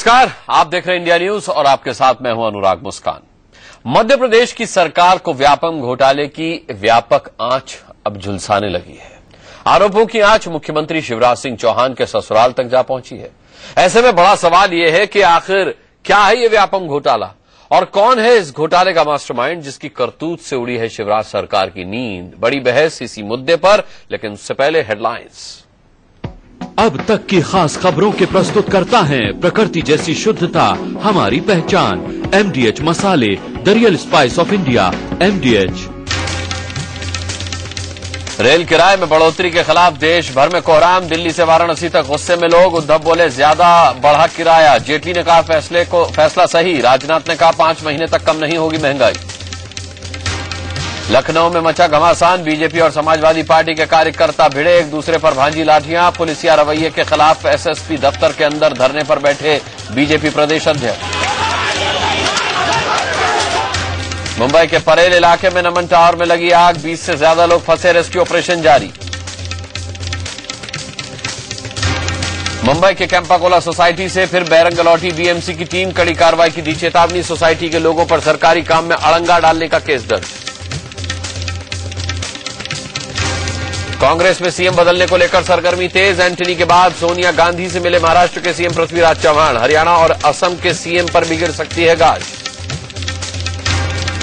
नमस्कार, आप देख रहे हैं इंडिया न्यूज और आपके साथ मैं हूं अनुराग मुस्कान। मध्य प्रदेश की सरकार को व्यापम घोटाले की व्यापक आंच अब झुलसाने लगी है। आरोपों की आंच मुख्यमंत्री शिवराज सिंह चौहान के ससुराल तक जा पहुंची है। ऐसे में बड़ा सवाल यह है कि आखिर क्या है ये व्यापम घोटाला और कौन है इस घोटाले का मास्टरमाइंड जिसकी करतूत से उड़ी है शिवराज सरकार की नींद। बड़ी बहस इसी मुद्दे पर, लेकिन उससे पहले हेडलाइंस। अब तक की खास खबरों के प्रस्तुत करता है प्रकृति जैसी शुद्धता हमारी पहचान, MDH मसाले, the real spice of India, MDH। Rail किराए में बढ़ोतरी के खिलाफ देश भर में कोहराम, दिल्ली से वाराणसी तक गुस्से में लोग। उद्धव बोले ज्यादा बढ़ा किराया, जेटली ने कहा फैसला सही, राजनाथ ने कहा 5 महीने तक कम नहीं होगी महंगाई। लखनऊ में मचा घमासान, बीजेपी और समाजवादी पार्टी के कार्यकर्ता भिड़े, एक दूसरे पर भांजी लाठियां। पुलिसिया रवैये के खिलाफ SSP दफ्तर के अंदर धरने पर बैठे बीजेपी प्रदेश अध्यक्ष। मुंबई के परेल इलाके में नमन टावर में लगी आग, 20 से ज्यादा लोग फंसे, रेस्क्यू ऑपरेशन जारी। मुंबई के कैंपाकोला सोसाइटी से फिर बैरंग लौटी BMC की टीम, कड़ी कार्रवाई की दी चेतावनी। सोसाइटी के लोगों पर सरकारी काम में अड़ंगा डालने का केस दर्ज। कांग्रेस में सीएम बदलने को लेकर सरगर्मी तेज, एंटनी के बाद सोनिया गांधी से मिले महाराष्ट्र के सीएम पृथ्वीराज चौहान। हरियाणा और असम के सीएम पर भी गिर सकती है गाज।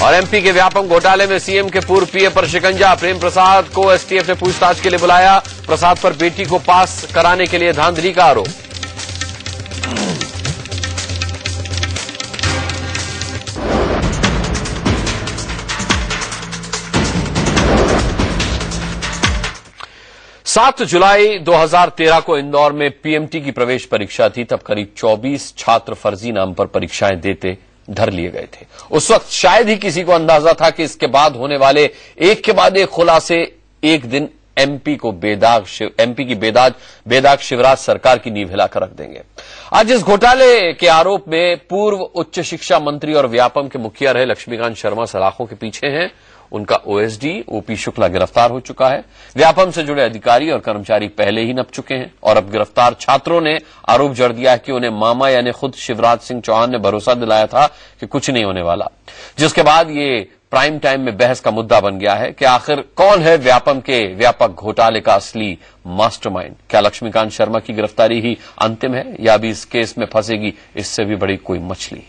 और MP के व्यापम घोटाले में सीएम के पूर्व PA पर शिकंजा, प्रेम प्रसाद को STF ने पूछताछ के लिए बुलाया। प्रसाद पर बेटी को पास कराने के लिए धांधली का आरोप। सात जुलाई 2013 को इंदौर में PMT की प्रवेश परीक्षा थी। तब करीब 24 छात्र फर्जी नाम पर परीक्षाएं देते धर लिए गए थे। उस वक्त शायद ही किसी को अंदाजा था कि इसके बाद होने वाले एक के बाद एक खुलासे एक दिन MP की बेदाग शिवराज सरकार की नींव हिलाकर रख देंगे। आज इस घोटाले के आरोप में पूर्व उच्च शिक्षा मंत्री और व्यापम के मुखिया रहे लक्ष्मीकांत शर्मा सलाखों के पीछे हैं। उनका OSD OP शुक्ला गिरफ्तार हो चुका है। व्यापम से जुड़े अधिकारी और कर्मचारी पहले ही नप चुके हैं और अब गिरफ्तार छात्रों ने आरोप जड़ दिया है कि उन्हें मामा यानी खुद शिवराज सिंह चौहान ने भरोसा दिलाया था कि कुछ नहीं होने वाला, जिसके बाद ये प्राइम टाइम में बहस का मुद्दा बन गया है कि आखिर कौन है व्यापम के व्यापक घोटाले का असली मास्टरमाइंड। क्या लक्ष्मीकांत शर्मा की गिरफ्तारी ही अंतिम है या अभी इस केस में फंसेगी इससे भी बड़ी कोई मछली।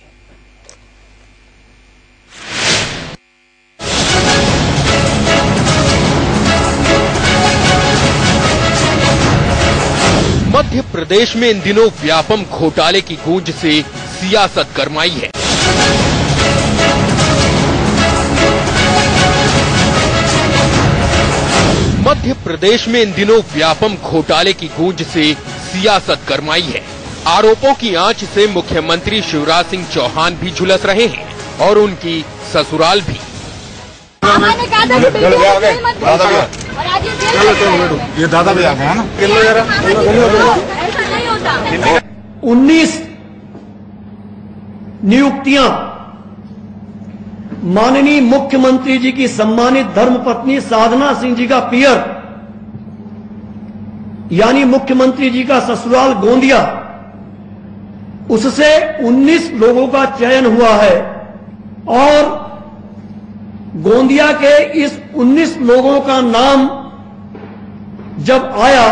मध्य प्रदेश में इन दिनों व्यापम घोटाले की गूंज से सियासत गरमाई है। मध्य प्रदेश में इन दिनों व्यापम घोटाले की गूंज से सियासत गरमाई है। आरोपों की आंच से मुख्यमंत्री शिवराज सिंह चौहान भी झुलस रहे हैं और उनकी ससुराल भी। ये दादा भी आ गया ना। 19 नियुक्तियां माननीय मुख्यमंत्री जी की सम्मानित धर्मपत्नी साधना सिंह जी का पियर यानी मुख्यमंत्री जी का ससुराल गोंदिया, उससे 19 लोगों का चयन हुआ है और गोंदिया के इस 19 लोगों का नाम जब आया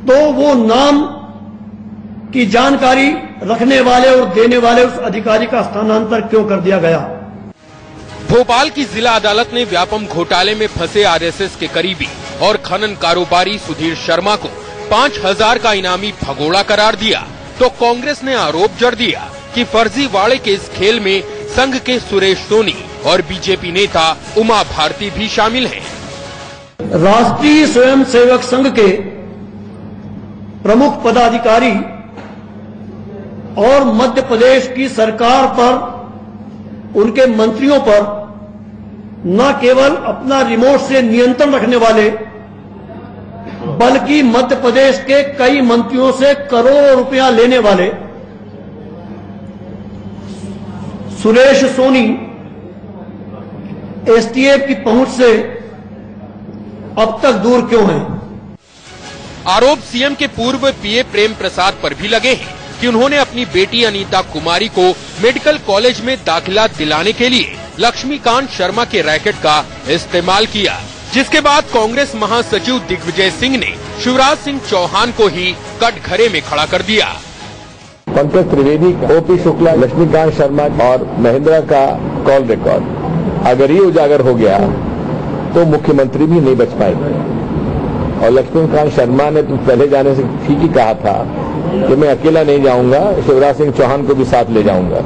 तो वो नाम की जानकारी रखने वाले और देने वाले उस अधिकारी का स्थानांतर क्यों कर दिया गया। भोपाल की जिला अदालत ने व्यापम घोटाले में फंसे RSS के करीबी और खनन कारोबारी सुधीर शर्मा को 5,000 का इनामी भगोड़ा करार दिया तो कांग्रेस ने आरोप जड़ दिया कि फर्जीवाड़े के इस खेल में संघ के सुरेश सोनी और बीजेपी नेता उमा भारती भी शामिल हैं। राष्ट्रीय स्वयंसेवक संघ के प्रमुख पदाधिकारी और मध्य प्रदेश की सरकार पर, उनके मंत्रियों पर न केवल अपना रिमोट से नियंत्रण रखने वाले बल्कि मध्य प्रदेश के कई मंत्रियों से करोड़ों रुपया लेने वाले सुरेश सोनी STF की पहुंच से अब तक दूर क्यों हैं? आरोप सीएम के पूर्व PA प्रेम प्रसाद पर भी लगे हैं। कि उन्होंने अपनी बेटी अनीता कुमारी को मेडिकल कॉलेज में दाखिला दिलाने के लिए लक्ष्मीकांत शर्मा के रैकेट का इस्तेमाल किया, जिसके बाद कांग्रेस महासचिव दिग्विजय सिंह ने शिवराज सिंह चौहान को ही कटघरे में खड़ा कर दिया। पंकज त्रिवेदी, ओपी शुक्ला, लक्ष्मीकांत शर्मा और महेंद्रा का कॉल रिकॉर्ड अगर ये उजागर हो गया तो मुख्यमंत्री भी नहीं बच पाएंगे। और लक्ष्मीकांत शर्मा ने तो पहले जाने से ठीक ही कहा था कि मैं अकेला नहीं जाऊंगा, शिवराज सिंह चौहान को भी साथ ले जाऊंगा।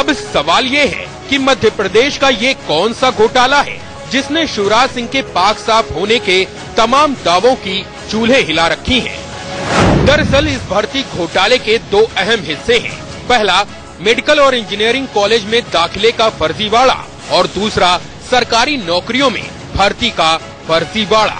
अब सवाल ये है कि मध्य प्रदेश का ये कौन सा घोटाला है जिसने शिवराज सिंह के पाक साफ होने के तमाम दावों की चूल्हे हिला रखी हैं। दरअसल इस भर्ती घोटाले के दो अहम हिस्से हैं। पहला, मेडिकल और इंजीनियरिंग कॉलेज में दाखिले का फर्जीवाड़ा और दूसरा, सरकारी नौकरियों में भर्ती का फर्जीवाड़ा।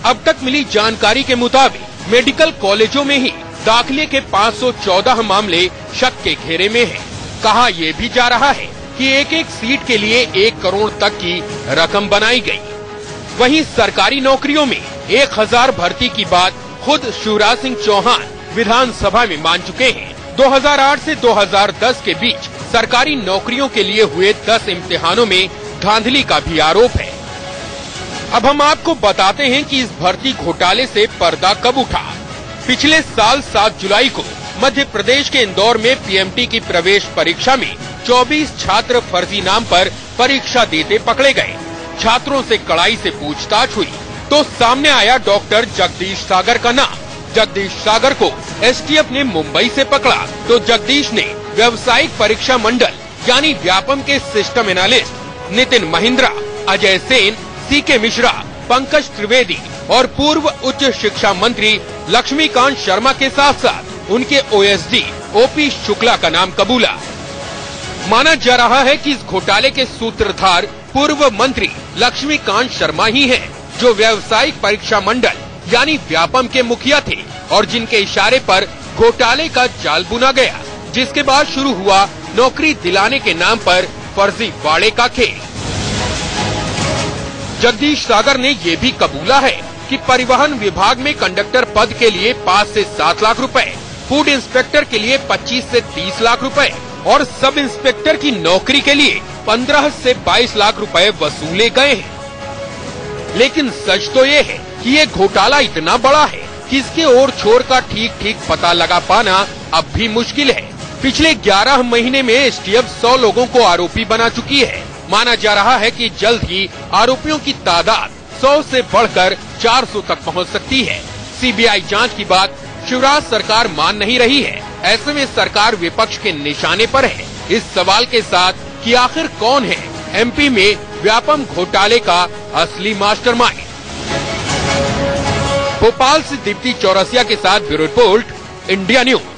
अब तक मिली जानकारी के मुताबिक मेडिकल कॉलेजों में ही दाखिले के 514 मामले शक के घेरे में हैं। कहा यह भी जा रहा है कि एक एक सीट के लिए 1 करोड़ तक की रकम बनाई गई। वहीं सरकारी नौकरियों में 1000 भर्ती की बात खुद शिवराज सिंह चौहान विधानसभा में मान चुके हैं। 2008 से 2010 के बीच सरकारी नौकरियों के लिए हुए 10 इम्तिहानों में धांधली का भी आरोप है। अब हम आपको बताते हैं कि इस भर्ती घोटाले से पर्दा कब उठा। पिछले साल 7 जुलाई को मध्य प्रदेश के इंदौर में पीएमटी की प्रवेश परीक्षा में 24 छात्र फर्जी नाम पर परीक्षा देते पकड़े गए। छात्रों से कड़ाई से पूछताछ हुई तो सामने आया डॉक्टर जगदीश सागर का नाम। जगदीश सागर को एसटीएफ ने मुंबई से पकड़ा तो जगदीश ने व्यावसायिक परीक्षा मंडल यानी व्यापम के system analyst Nitin Mahindra, Ajay Sen, C K Mishra, Pankaj Trivedi और पूर्व उच्च शिक्षा मंत्री लक्ष्मीकांत शर्मा के साथ साथ उनके ओएसडी ओपी शुक्ला का नाम कबूला। माना जा रहा है कि इस घोटाले के सूत्रधार पूर्व मंत्री लक्ष्मीकांत शर्मा ही हैं, जो व्यावसायिक परीक्षा मंडल यानी व्यापम के मुखिया थे और जिनके इशारे पर घोटाले का जाल बुना गया, जिसके बाद शुरू हुआ नौकरी दिलाने के नाम पर फर्जीवाड़े का खेल। जगदीश सागर ने ये भी कबूला है कि परिवहन विभाग में कंडक्टर पद के लिए 5 से 7 लाख रुपए, फूड इंस्पेक्टर के लिए 25 से 30 लाख रुपए और सब इंस्पेक्टर की नौकरी के लिए 15 से 22 लाख रुपए वसूले गए हैं। लेकिन सच तो ये है कि ये घोटाला इतना बड़ा है कि इसके ओर छोर का ठीक पता लगा पाना अब भी मुश्किल है। पिछले 11 महीने में एसटीएफ 100 लोगों को आरोपी बना चुकी है। माना जा रहा है कि जल्द ही आरोपियों की तादाद 100 से बढ़कर 400 तक पहुंच सकती है। सीबीआई जांच की बात शिवराज सरकार मान नहीं रही है। ऐसे में सरकार विपक्ष के निशाने पर है, इस सवाल के साथ कि आखिर कौन है एमपी में व्यापम घोटाले का असली मास्टरमाइंड। भोपाल से दीप्ति चौरसिया के साथ ब्यूरो रिपोर्ट, इंडिया न्यूज।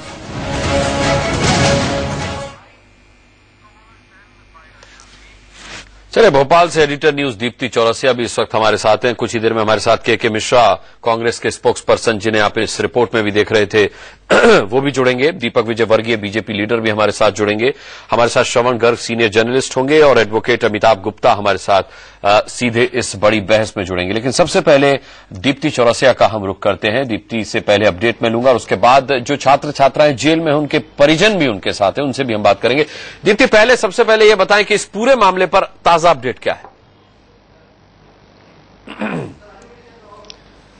चलिए, भोपाल से एडिटर न्यूज दीप्ति चौरसिया भी इस वक्त हमारे साथ हैं। कुछ ही देर में हमारे साथ के मिश्रा, कांग्रेस के स्पोक्स पर्सन, जिन्हें आप इस रिपोर्ट में भी देख रहे थे, वो भी जुड़ेंगे। दीपक विजय वर्गीय, बीजेपी लीडर, भी हमारे साथ जुड़ेंगे। हमारे साथ श्रवण गर्ग, सीनियर जर्नलिस्ट होंगे और एडवोकेट अमिताभ गुप्ता हमारे साथ सीधे इस बड़ी बहस में जुड़ेंगे। लेकिन सबसे पहले दीप्ति चौरसिया का हम रुख करते हैं। दीप्ति से पहले अपडेट मैं लूंगा और उसके बाद जो छात्र छात्राएं जेल में हैं, उनके परिजन भी उनके साथ हैं, उनसे भी हम बात करेंगे। दीप्ति, सबसे पहले ये बताएं कि इस पूरे मामले पर ताजा अपडेट क्या है?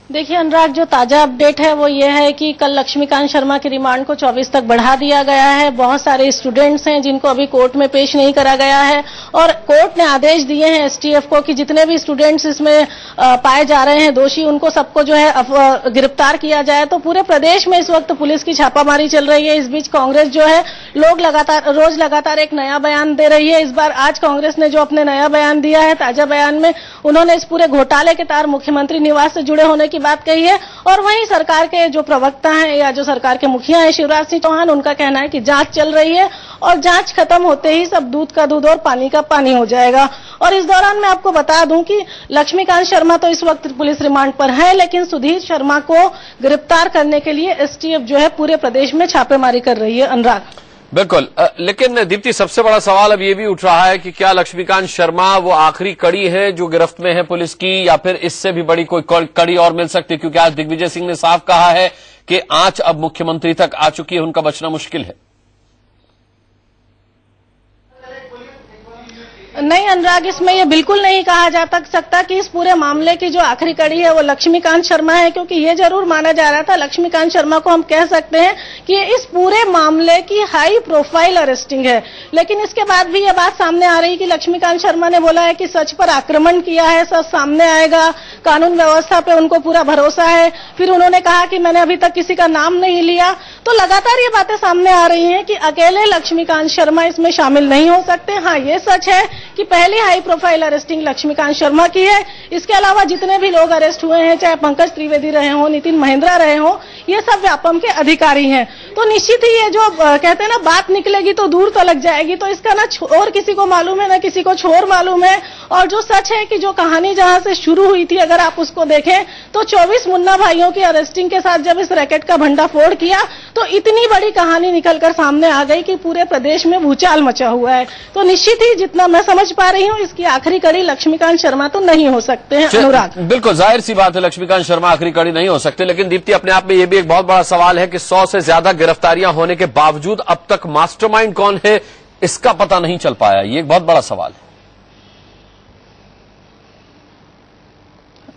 देखिए अनुराग, जो ताजा अपडेट है वो ये है कि कल लक्ष्मीकांत शर्मा की रिमांड को 24 तक बढ़ा दिया गया है। बहुत सारे स्टूडेंट्स हैं जिनको अभी कोर्ट में पेश नहीं करा गया है और कोर्ट ने आदेश दिए हैं एसटीएफ को कि जितने भी स्टूडेंट्स इसमें पाए जा रहे हैं दोषी, उनको सबको जो है गिरफ्तार किया जाए। तो पूरे प्रदेश में इस वक्त पुलिस की छापामारी चल रही है। इस बीच कांग्रेस जो है रोज लगातार एक नया बयान दे रही है। इस बार आज कांग्रेस ने जो अपने नया बयान दिया है, ताजा बयान में उन्होंने इस पूरे घोटाले के तार मुख्यमंत्री निवास से जुड़े होने की बात कही है। और वहीं सरकार के जो प्रवक्ता हैं या जो सरकार के मुखिया हैं शिवराज सिंह चौहान, उनका कहना है कि जांच चल रही है और जांच खत्म होते ही सब दूध का दूध और पानी का पानी हो जाएगा। और इस दौरान मैं आपको बता दूं कि लक्ष्मीकांत शर्मा तो इस वक्त पुलिस रिमांड पर है, लेकिन सुधीर शर्मा को गिरफ्तार करने के लिए एसटीएफ जो है पूरे प्रदेश में छापेमारी कर रही है। अनुराग, बिल्कुल। लेकिन दीप्ति, सबसे बड़ा सवाल अब ये भी उठ रहा है कि क्या लक्ष्मीकांत शर्मा वो आखिरी कड़ी है जो गिरफ्त में है पुलिस की, या फिर इससे भी बड़ी कोई कड़ी और मिल सकती है? क्योंकि आज दिग्विजय सिंह ने साफ कहा है कि आंच अब मुख्यमंत्री तक आ चुकी है, उनका बचना मुश्किल है। नहीं अनुराग, इसमें ये बिल्कुल नहीं कहा जा सकता कि इस पूरे मामले की जो आखिरी कड़ी है वो लक्ष्मीकांत शर्मा है, क्योंकि ये जरूर माना जा रहा था, लक्ष्मीकांत शर्मा को हम कह सकते हैं कि इस पूरे मामले की हाई प्रोफाइल अरेस्टिंग है। लेकिन इसके बाद भी ये बात सामने आ रही कि लक्ष्मीकांत शर्मा ने बोला है कि सच पर आक्रमण किया है, सब सामने आएगा, कानून व्यवस्था पे उनको पूरा भरोसा है। फिर उन्होंने कहा कि मैंने अभी तक किसी का नाम नहीं लिया। तो लगातार ये बातें सामने आ रही हैं कि अकेले लक्ष्मीकांत शर्मा इसमें शामिल नहीं हो सकते। हाँ, ये सच है कि पहली high profile arresting Laxmikant Sharma की है। इसके अलावा जितने भी लोग अरेस्ट हुए हैं, चाहे पंकज त्रिवेदी रहे हों, नितिन महिंद्रा रहे हों, ये सब व्यापम के अधिकारी हैं। तो निश्चित ही ये जो कहते हैं ना, बात निकलेगी तो दूर तो लग जाएगी। तो इसका ना और किसी को मालूम है, ना किसी को छोर मालूम है। और जो सच है कि जो कहानी जहां से शुरू हुई थी, अगर आप उसको देखें तो 24 मुन्ना भाइयों की अरेस्टिंग के साथ जब इस रैकेट का भंडाफोड़ किया तो इतनी बड़ी कहानी निकलकर सामने आ गई कि पूरे प्रदेश में भूचाल मचा हुआ है। तो निश्चित ही जितना मैं समझ पा रही हूँ, इसकी आखिरी कड़ी लक्ष्मीकांत शर्मा तो नहीं हो सकते हैं अनुराग। बिल्कुल जाहिर सी बात है, लक्ष्मीकांत शर्मा आखिरी कड़ी नहीं हो सकते। लेकिन दीप्ति, अपने आप में यह भी एक बहुत बड़ा सवाल है कि 100 से ज्यादा गिरफ्तारियां होने के बावजूद अब तक मास्टरमाइंड कौन है इसका पता नहीं चल पाया। ये एक बहुत बड़ा सवाल है।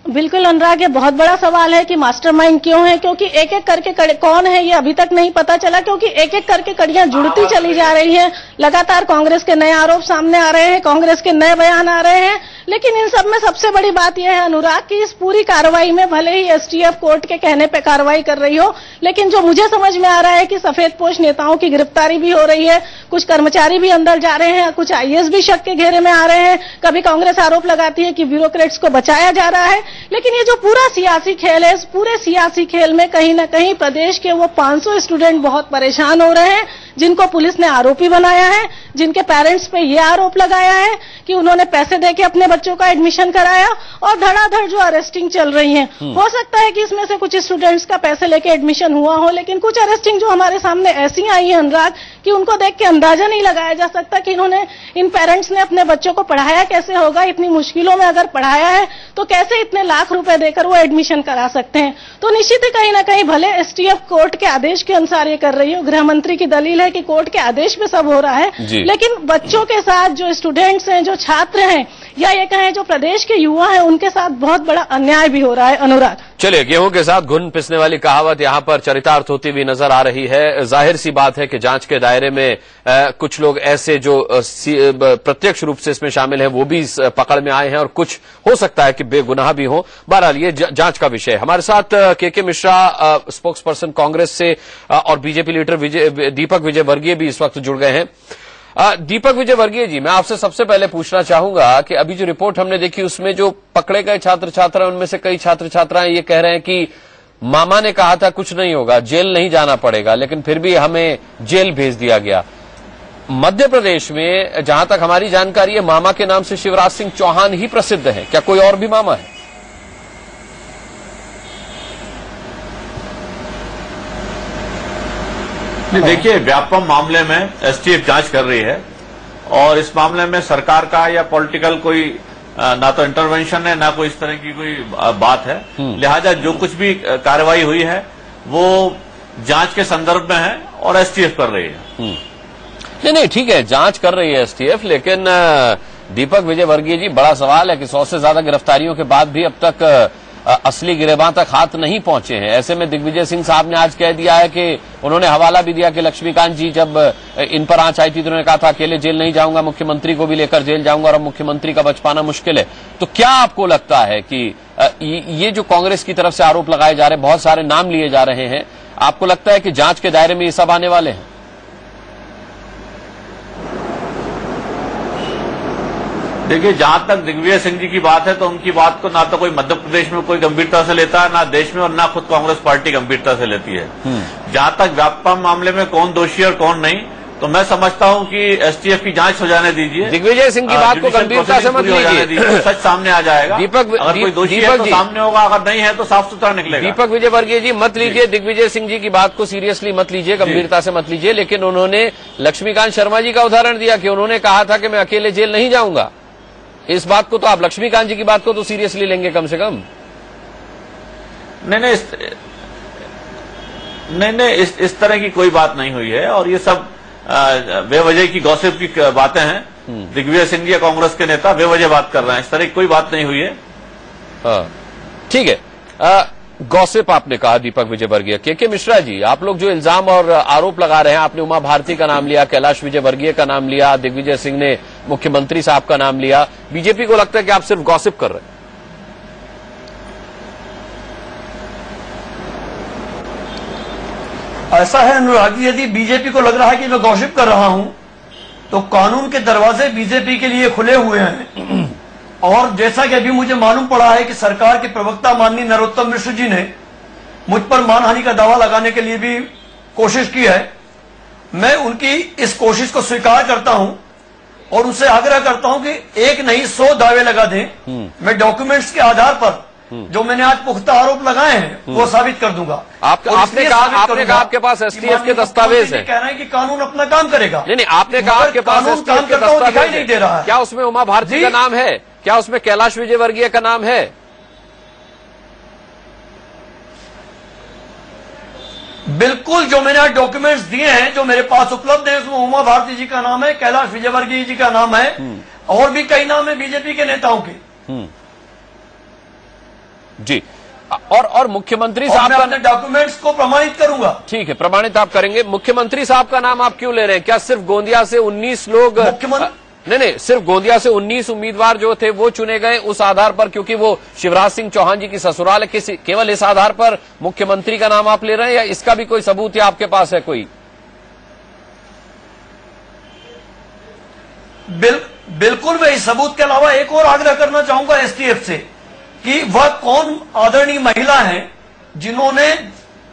बिल्कुल अनुराग, ये बहुत बड़ा सवाल है कि मास्टरमाइंड क्यों है, क्योंकि एक एक करके कौन है ये अभी तक नहीं पता चला, क्योंकि एक एक करके कड़ियां जुड़ती चली जा रही हैं। लगातार कांग्रेस के नए आरोप सामने आ रहे हैं, कांग्रेस के नए बयान आ रहे हैं। लेकिन इन सब में सबसे बड़ी बात यह है अनुराग कि इस पूरी कार्रवाई में भले ही एसटीएफ कोर्ट के कहने पे कार्रवाई कर रही हो, लेकिन जो मुझे समझ में आ रहा है कि सफेदपोश नेताओं की गिरफ्तारी भी हो रही है, कुछ कर्मचारी भी अंदर जा रहे हैं, कुछ आईएएस भी शक के घेरे में आ रहे हैं। कभी कांग्रेस आरोप लगाती है कि ब्यूरोक्रेट्स को बचाया जा रहा है। लेकिन ये जो पूरा सियासी खेल है, इस पूरे सियासी खेल में कहीं ना कहीं प्रदेश के वो 500 स्टूडेंट बहुत परेशान हो रहे हैं, जिनको पुलिस ने आरोपी बनाया है, जिनके पेरेंट्स पे ये आरोप लगाया है कि उन्होंने पैसे देके अपने बच्चों का एडमिशन कराया, और धड़ाधड़ जो अरेस्टिंग चल रही है। हो सकता है कि इसमें से कुछ स्टूडेंट्स का पैसे लेके एडमिशन हुआ हो, लेकिन कुछ अरेस्टिंग जो हमारे सामने ऐसी आई है अनुराग कि उनको देख के अंदाजा नहीं लगाया जा सकता कि इन्होंने, इन पेरेंट्स ने अपने बच्चों को पढ़ाया कैसे होगा। इतनी मुश्किलों में अगर पढ़ाया है तो कैसे इतने लाख रुपए देकर वो एडमिशन करा सकते हैं। तो निश्चित ही कहीं ना कहीं भले एसटीएफ कोर्ट के आदेश के अनुसार ये कर रही हो, गृह मंत्री की दलील है कि कोर्ट के आदेश पे सब हो रहा है, लेकिन बच्चों के साथ जो स्टूडेंट्स हैं, जो छात्र हैं, या ये कहें जो प्रदेश के युवा हैं, उनके साथ बहुत बड़ा अन्याय भी हो रहा है अनुराग। चलिए, गेहूं के साथ घुन पिसने वाली कहावत यहां पर चरितार्थ होती हुई नजर आ रही है। जाहिर सी बात है कि जांच के दायरे में कुछ लोग ऐसे जो प्रत्यक्ष रूप से इसमें शामिल हैं वो भी पकड़ में आए हैं, और कुछ हो सकता है कि बेगुनाह भी हो। बहरहाल ये जांच का विषय है। हमारे साथ के मिश्रा, स्पोक्स पर्सन कांग्रेस से, और बीजेपी लीडर दीपक विजयवर्गीय भी इस वक्त जुड़ गए हैं। दीपक विजयवर्गीय जी, मैं आपसे सबसे पहले पूछना चाहूंगा कि अभी जो रिपोर्ट हमने देखी उसमें जो पकड़े गए छात्र छात्रा, उनमें से कई छात्र छात्राएं ये कह रहे हैं कि मामा ने कहा था कुछ नहीं होगा, जेल नहीं जाना पड़ेगा, लेकिन फिर भी हमें जेल भेज दिया गया। मध्य प्रदेश में जहां तक हमारी जानकारी है, मामा के नाम से शिवराज सिंह चौहान ही प्रसिद्ध है, क्या कोई और भी मामा है? देखिए, व्यापम मामले में एसटीएफ जांच कर रही है, और इस मामले में सरकार का या पॉलिटिकल कोई ना तो इंटरवेंशन है, ना कोई इस तरह की कोई बात है। लिहाजा जो कुछ भी कार्रवाई हुई है वो जांच के संदर्भ में है और एसटीएफ कर रही है। नहीं, ठीक है, जांच कर रही है एसटीएफ, लेकिन दीपक विजयवर्गीय जी, बड़ा सवाल है कि 100 से ज्यादा गिरफ्तारियों के बाद भी अब तक असली गिरेबान तक हाथ नहीं पहुंचे हैं। ऐसे में दिग्विजय सिंह साहब ने आज कह दिया है कि उन्होंने हवाला भी दिया कि लक्ष्मीकांत जी जब इन पर आंच आई थी तो उन्होंने कहा था अकेले जेल नहीं जाऊंगा, मुख्यमंत्री को भी लेकर जेल जाऊंगा, और अब मुख्यमंत्री का बच पाना मुश्किल है। तो क्या आपको लगता है कि ये जो कांग्रेस की तरफ से आरोप लगाए जा रहे हैं, बहुत सारे नाम लिए जा रहे हैं, आपको लगता है कि जांच के दायरे में ये सब आने वाले हैं? देखिए, जहां तक दिग्विजय सिंह जी की बात है तो उनकी बात को ना तो कोई मध्य प्रदेश में कोई गंभीरता से लेता है, ना देश में, और ना खुद कांग्रेस पार्टी गंभीरता से लेती है। जहां तक व्यापम मामले में कौन दोषी और कौन नहीं, तो मैं समझता हूं कि एसटीएफ की जांच हो जाने दीजिए। दिग्विजय सिंह की बात को गंभीरता से मत लीजिए, सच सामने आ जाएगा। अगर कोई दोषी है तो सामने होगा, अगर नहीं है तो साफ सुथरा निकलेगा। दीपक विजयवर्गीय जी मत लीजिए, दिग्विजय सिंह जी की बात को सीरियसली मत लीजिए, गंभीरता से मत लीजिए, लेकिन उन्होंने लक्ष्मीकांत शर्मा जी का उदाहरण दिया कि उन्होंने कहा था कि मैं अकेले जेल नहीं जाऊंगा। इस बात को तो आप लक्ष्मीकांत जी की बात को तो सीरियसली लेंगे कम से कम। नहीं, इस तरह की कोई बात नहीं हुई है और ये सब बेवजह की गॉसिप की बातें हैं। दिग्विजय सिंह जी कांग्रेस के नेता बेवजह बात कर रहे हैं, इस तरह की कोई बात नहीं हुई है। ठीक है, गॉसिप आपने कहा दीपक विजयवर्गीय। के मिश्रा जी, आप लोग जो इल्जाम और आरोप लगा रहे हैं, आपने उमा भारती का नाम लिया, कैलाश विजयवर्गीय का नाम लिया, दिग्विजय सिंह ने मुख्यमंत्री साहब का नाम लिया, बीजेपी को लगता है कि आप सिर्फ गॉसिप कर रहे हैं। ऐसा है अनुराग जी, यदि बीजेपी को लग रहा है कि मैं गॉसिप कर रहा हूं तो कानून के दरवाजे बीजेपी के लिए खुले हुए हैं। और जैसा कि अभी मुझे मालूम पड़ा है कि सरकार के प्रवक्ता माननीय नरोत्तम मिश्र जी ने मुझ पर मानहानि का दावा लगाने के लिए भी कोशिश की है। मैं उनकी इस कोशिश को स्वीकार करता हूं और उनसे आग्रह करता हूं कि एक नहीं 100 दावे लगा दें। मैं डॉक्यूमेंट्स के आधार पर जो मैंने आज पुख्ता आरोप लगाए हैं वो साबित कर दूंगा। आपने कहा आपके पास एसटीएफ के दस्तावेज है। कह रहे हैं कि कानून अपना काम करेगा। नहीं, आपने कहा आपके पास एसटीएफ के दस्तावेज नहीं दे रहा है। क्या उसमें उमा भारती का नाम है? क्या उसमें कैलाश विजयवर्गीय का नाम है? बिल्कुल, जो मैंने आज डॉक्यूमेंट्स दिए हैं जो मेरे पास उपलब्ध है उसमें उमा भारती जी का नाम है, कैलाश विजयवर्गीय जी का नाम है और भी कई नाम है बीजेपी के नेताओं के। जी, और मुख्यमंत्री साहब का अपने डॉक्यूमेंट्स को प्रमाणित करूंगा। ठीक है, प्रमाणित आप करेंगे। मुख्यमंत्री साहब का नाम आप क्यों ले रहे हैं? क्या सिर्फ गोंदिया से 19 लोग नहीं, सिर्फ गोंदिया से 19 उम्मीदवार जो थे वो चुने गए उस आधार पर क्योंकि वो शिवराज सिंह चौहान जी की ससुराल है? केवल इस आधार पर मुख्यमंत्री का नाम आप ले रहे हैं या इसका भी कोई सबूत या आपके पास है कोई? बिल्कुल, मैं इस सबूत के अलावा एक और आग्रह करना चाहूंगा एसटीएफ से कि वह कौन आदरणीय महिला है जिन्होंने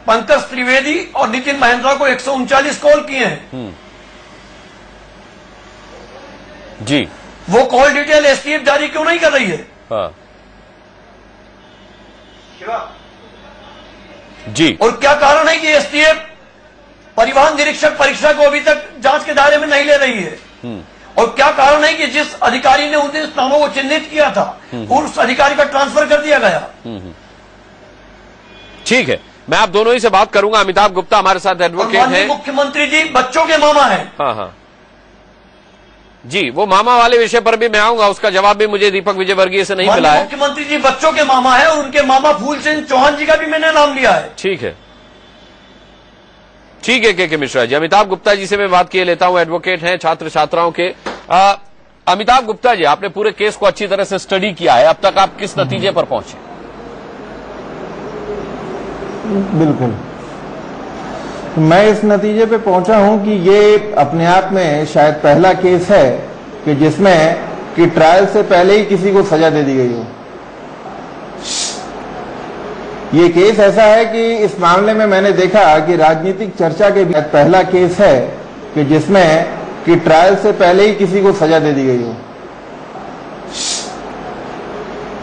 पंकज त्रिवेदी और नितिन महेंद्रा को 139 कॉल किए हैं। जी, वो कॉल डिटेल एसटीएफ जारी क्यों नहीं कर रही है? हाँ। जी, और क्या कारण है कि एसटीएफ परिवहन निरीक्षक परीक्षा को अभी तक जांच के दायरे में नहीं ले रही है? और क्या कारण है कि जिस अधिकारी ने 19 नामों को चिन्हित किया था उस अधिकारी का ट्रांसफर कर दिया गया? ठीक है, मैं आप दोनों ही से बात करूंगा। अमिताभ गुप्ता हमारे साथ एडवोकेट हैं। मुख्यमंत्री जी बच्चों के मामा हैं। हाँ, जी, वो मामा वाले विषय पर भी मैं आऊंगा, उसका जवाब भी मुझे दीपक विजयवर्गीय से नहीं मिला है। मुख्यमंत्री जी बच्चों के मामा है और उनके मामा फूलचंद चौहान जी का भी मैंने नाम लिया है। ठीक है, ठीक है के मिश्रा जी। अमिताभ गुप्ता जी से मैं बात किए लेता हूं, एडवोकेट हैं छात्र छात्राओं के। अमिताभ गुप्ता जी, आपने पूरे केस को अच्छी तरह से स्टडी किया है, अब तक आप किस नतीजे पर पहुंचे? बिल्कुल, मैं इस नतीजे पे पहुंचा हूं कि ये अपने आप में शायद पहला केस है कि जिसमें कि ट्रायल से पहले ही किसी को सजा दे दी गई हो। ये केस ऐसा है कि इस मामले में मैंने देखा कि राजनीतिक चर्चा के बाद पहला केस है कि जिसमें कि ट्रायल से पहले ही किसी को सजा दे दी गई हो।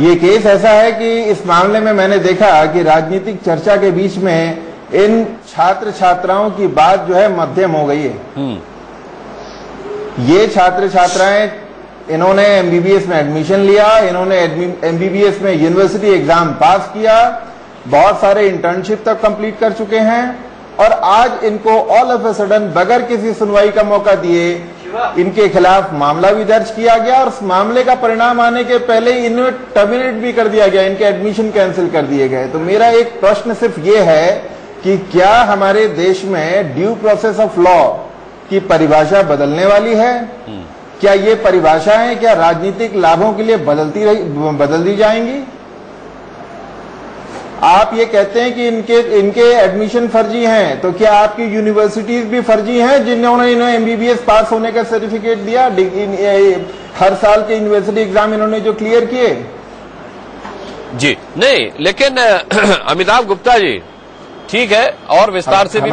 ये केस ऐसा है कि इस मामले में मैंने देखा कि राजनीतिक चर्चा के बीच में इन छात्र छात्राओं की बात जो है मध्यम हो गई है। ये छात्र छात्राएं, इन्होंने एमबीबीएस में एडमिशन लिया, इन्होंने एमबीबीएस में यूनिवर्सिटी एग्जाम पास किया, बहुत सारे इंटर्नशिप तक कंप्लीट कर चुके हैं और आज इनको ऑल ऑफ ए सडन बगैर किसी सुनवाई का मौका दिए इनके खिलाफ मामला भी दर्ज किया गया और उस मामले का परिणाम आने के पहले ही इन्हें टर्मिनेट भी कर दिया गया, इनके एडमिशन कैंसिल कर दिए गए। तो मेरा एक प्रश्न सिर्फ ये है कि क्या हमारे देश में ड्यू प्रोसेस ऑफ लॉ की परिभाषा बदलने वाली है? क्या ये परिभाषाएं क्या राजनीतिक लाभों के लिए बदल दी जाएंगी? आप ये कहते हैं कि इनके एडमिशन फर्जी हैं, तो क्या आपकी यूनिवर्सिटीज भी फर्जी हैं जिन्होंने इन्हें एमबीबीएस पास होने का सर्टिफिकेट दिया? हर साल के यूनिवर्सिटी एग्जाम इन्होंने जो क्लियर किए? जी नहीं, लेकिन अमिताभ गुप्ता जी, ठीक है, और विस्तार से भी